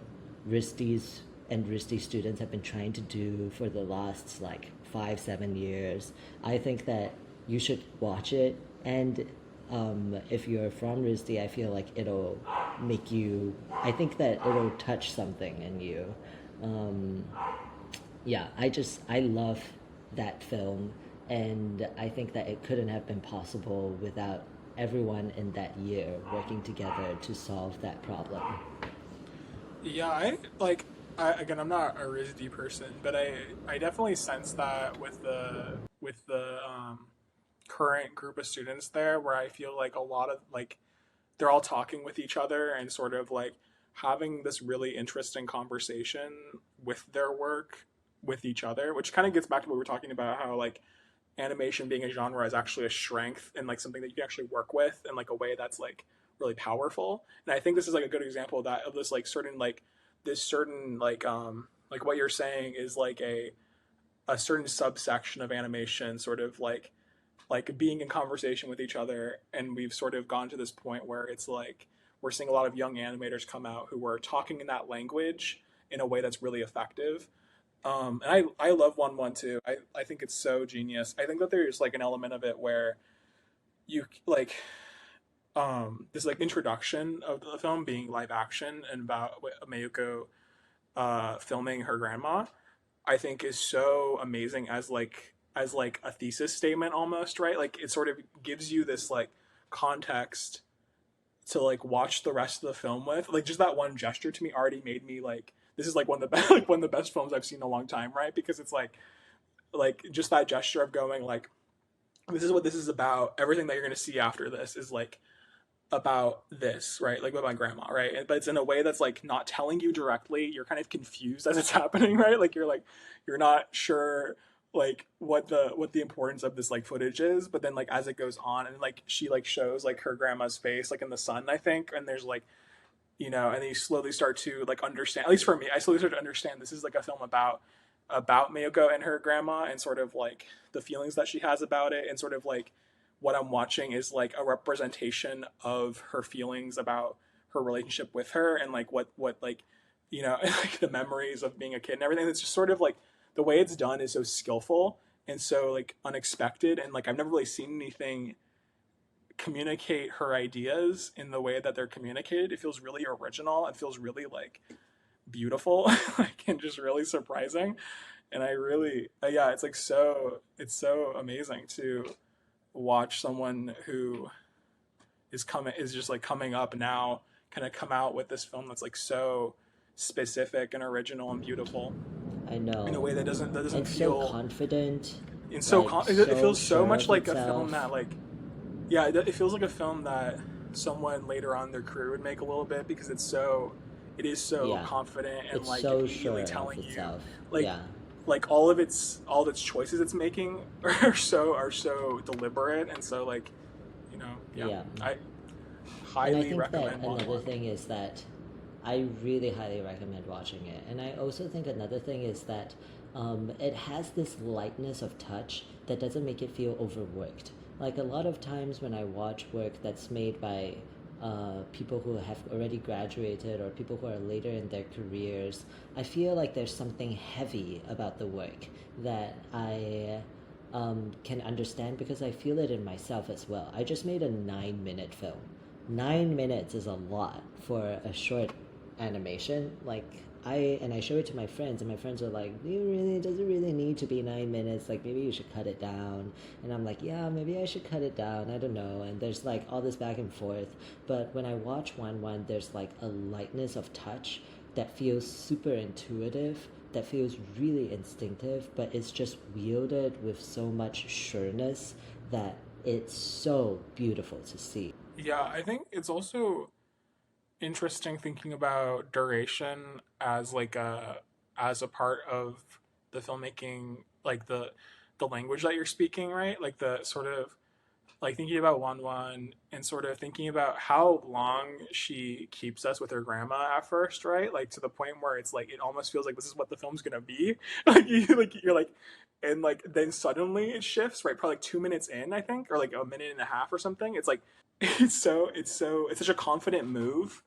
RISDs and RISD students have been trying to do for the last like 5-7 years. I think that you should watch it, and if you're from RISD, I feel like it'll make you. I think that it'll touch something in you. Um, yeah, I love that film, and I think that it couldn't have been possible without everyone in that year working together to solve that problem. Yeah, again, I'm not a RISD person, but I definitely sense that with the current group of students there, where I feel like a lot of like they're all talking with each other and sort of like having this really interesting conversation with their work with each other, which kind of gets back to what we were talking about, how like animation being a genre is actually a strength and like something that you can actually work with in like a way that's like really powerful. And I think this is like a good example of that, of this like certain like this certain like what you're saying is like a certain subsection of animation sort of like being in conversation with each other. And we've sort of gone to this point where it's like we're seeing a lot of young animators come out who are talking in that language in a way that's really effective. And I love One One too. I think it's so genius. I think that there's like an element of it where you like this like introduction of the film being live action and about Mayuko filming her grandma. I think is so amazing as like a thesis statement almost, right? Like it sort of gives you this like context to like watch the rest of the film with. Like just that one gesture to me already made me like this is like one of the best like one of the best films I've seen in a long time, right? Because it's like just that gesture of going like this is what this is about. Everything that you're gonna see after this is like about this, right? Like with my grandma, right? But it's in a way that's like not telling you directly. You're kind of confused as it's happening, right? Like you're not sure like what the importance of this like footage is, but then like as it goes on and like she like shows like her grandma's face like in the sun, I think, and there's like and then you slowly start to like understand. At least for me, I slowly start to understand this is like a film about Mayuko and her grandma and sort of like the feelings that she has about it, and sort of like what I'm watching is like a representation of her feelings about her relationship with her and like what like like the memories of being a kid and everything. It's just sort of like the way it's done is so skillful and so like unexpected, and like I've never really seen anything communicate her ideas in the way that they're communicated. It feels really original. It feels really like beautiful, like, and just really surprising. And I really, yeah, it's like it's so amazing to watch someone who is just like coming up now, kind of come out with this film that's like so specific and original and beautiful I in a know. way that doesn't And so feel, confident, and so like it so feels so sure much of like a film itself. that like, yeah, it feels like a film that someone later on in their career would make a little bit, because it is so Yeah. confident and It's like so immediately sure of telling you itself. like Yeah. all of its choices it's making are so deliberate, and so like, yeah, Yeah. I And I highly think that recommend Wan another Wan. thing is that I really highly recommend watching it. And I also think another thing is that it has this lightness of touch that doesn't make it feel overworked. Like a lot of times when I watch work that's made by people who have already graduated or people who are later in their careers, I feel like there's something heavy about the work that I can understand because I feel it in myself as well. I just made a 9-minute film. 9 minutes is a lot for a short animation. Like I show it to my friends, and my friends are like, "Do you really? Does it really need to be 9 minutes? Like maybe you should cut it down." And I'm like, "Yeah, maybe I should cut it down. I don't know." And there's like all this back and forth. But when I watch Wan Wan, there's like a lightness of touch that feels super intuitive, that feels really instinctive, but it's just wielded with so much sureness that it's so beautiful to see. Yeah, I think it's also interesting thinking about duration as like as a part of the filmmaking, like the language that you're speaking, right? Like the sort of like thinking about Wan Wan and sort of thinking about how long she keeps us with her grandma at first, right? Like to the point where it's like it almost feels like this is what the film's gonna be. You're like, and like then suddenly it shifts, right? Probably like 2 minutes in, I think, or like a minute and a half or something. It's like it's such a confident move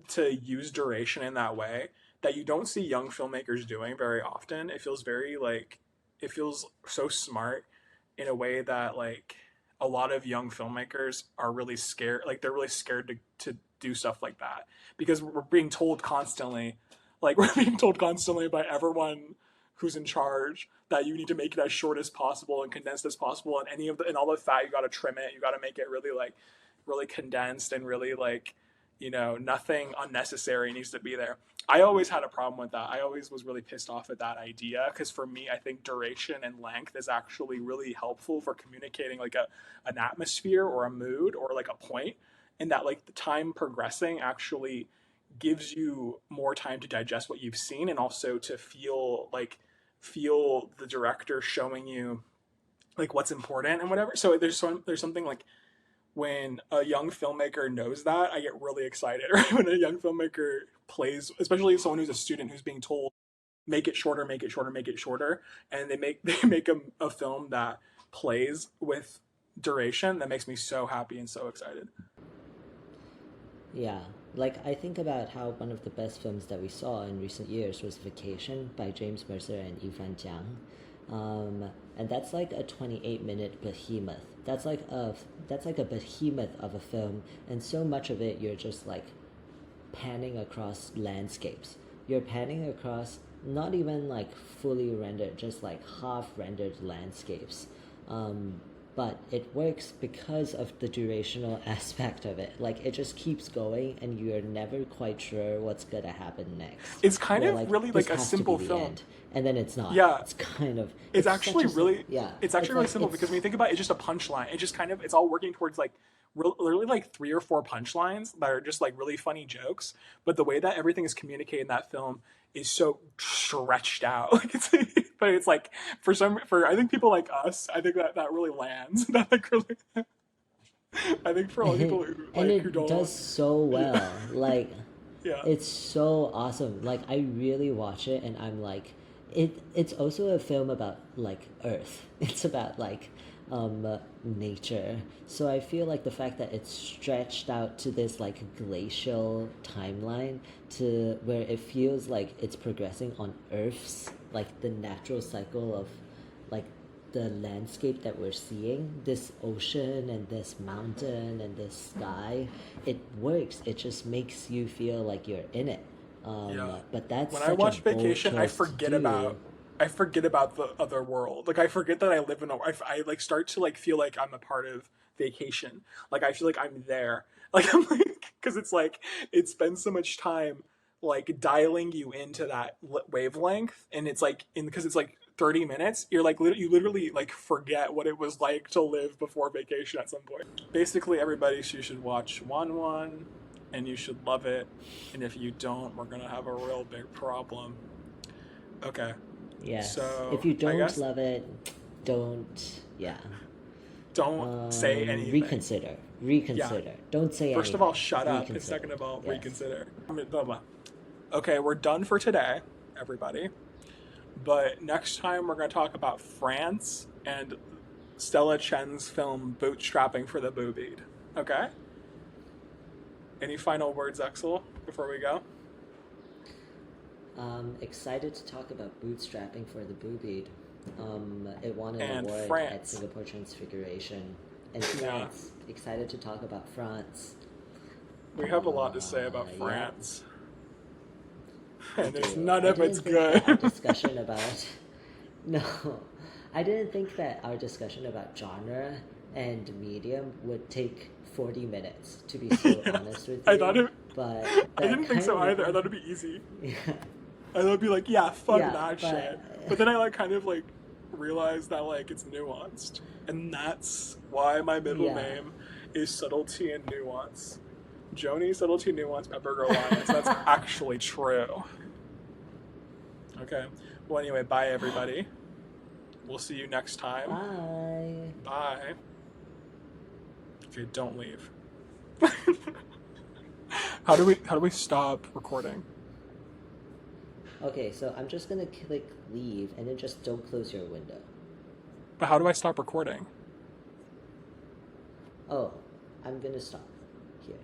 to use duration in that way that you don't see young filmmakers doing very often. It feels very like it feels so smart in a way that like a lot of young filmmakers are really scared, like they're really scared to do stuff like that, because we're being told constantly, like we're being told constantly by everyone who's in charge that you need to make it as short as possible and condensed as possible, and any of the and all the fat you got to trim it, you got to make it really like really condensed and really like, nothing unnecessary needs to be there. I always had a problem with that. I always was really pissed off at that idea, because for me, I think duration and length is actually really helpful for communicating like an atmosphere or a mood or like a point, and that like the time progressing actually gives you more time to digest what you've seen, and also to feel the director showing you like what's important and whatever. So there's something like when a young filmmaker knows that, I get really excited. Right? When a young filmmaker plays, especially someone who's a student who's being told, make it shorter, make it shorter, make it shorter, and they make a film that plays with duration, that makes me so happy and so excited. Yeah, like I think about how one of the best films that we saw in recent years was Vacation by James Mercer and Yifan Jiang. And that's like a 28-minute behemoth. That's like a behemoth of a film, and so much of it you're just like panning across landscapes. You're panning across not even like fully rendered, just like half rendered landscapes. Um, but it works because of the durational aspect of it. Like it just keeps going, and you're never quite sure what's gonna happen next. It's kind You're of like, really this like a has to be simple the film. end, and then it's not. Yeah, It's kind of it's it's such actually a really yeah. it's It's actually really like simple, because when you it's think about it, it's just a punchline. It just kind of it's all working towards like literally like three or four punchlines that are just like really funny jokes. But the way that everything is communicated in that film is so stretched out. Like it's but it's like for I think people like us, I think that really lands. That like really I think for all the people and who it does don't, so yeah, well. Like yeah. it's so awesome. Like I really watch it and I'm like it's also a film about like Earth. It's about like nature. So I feel like the fact that it's stretched out to this like glacial timeline to where it feels like it's progressing on Earth's like the natural cycle of like the landscape that we're seeing, this ocean and this mountain and this sky, it works. It just makes you feel like you're in it. Yeah. But that's When I such a watch bold Vacation, choice to do. I forget about the other world. Like I forget that I live in I like start to like feel like I'm a part of Vacation. Like I feel like I'm there. Like I'm like because it's like it spends so much time like dialing you into that wavelength, and it's like in because it's like 30 minutes. You're like you literally like forget what it was like to live before Vacation at some point. Basically, everybody, you should watch Wan Wan, and you should love it. And if you don't, we're gonna have a real big problem. Okay, Yes. If so you I don't guess love it, don't, yeah. don't say anything. Reconsider. Yeah. Reconsider. Don't say First of all, anything. shut up, and Reconsider. second of all, Yes. reconsider. Blah, blah. Okay, we're done for today, everybody. But next time we're gonna talk about France and Stella Chen's film Bootstrapping for the Boobied. Okay? Any final words, Exel, before we go? Excited to talk about bootstrapping for the Boobied. It won an And award at France. Singapore Transfiguration. And Yeah. France. Excited to talk about France. We have a lot to say about Yeah. France. I And there's do. none I of didn't it's think that our good. discussion about no, I didn't think that our discussion about genre and medium would take 40 minutes. To be so Yeah. honest with I thought you, it but I that didn't think kind so of either. I thought it'd be easy. yeah, I thought it'd be like, yeah, fuck yeah, that shit. but But then I like kind of like realized that like it's nuanced. And that's why my middle yeah. name is Subtlety and Nuance. Joni, Subtlety, Nuance, Pepper-GoLions. That's actually true. Okay. Well, anyway, bye everybody. We'll see you next time. Bye. Bye. Okay, don't leave. How do we stop recording? Okay, so I'm just gonna click leave and then just don't close your window. But how do I stop recording? Oh, I'm gonna stop here.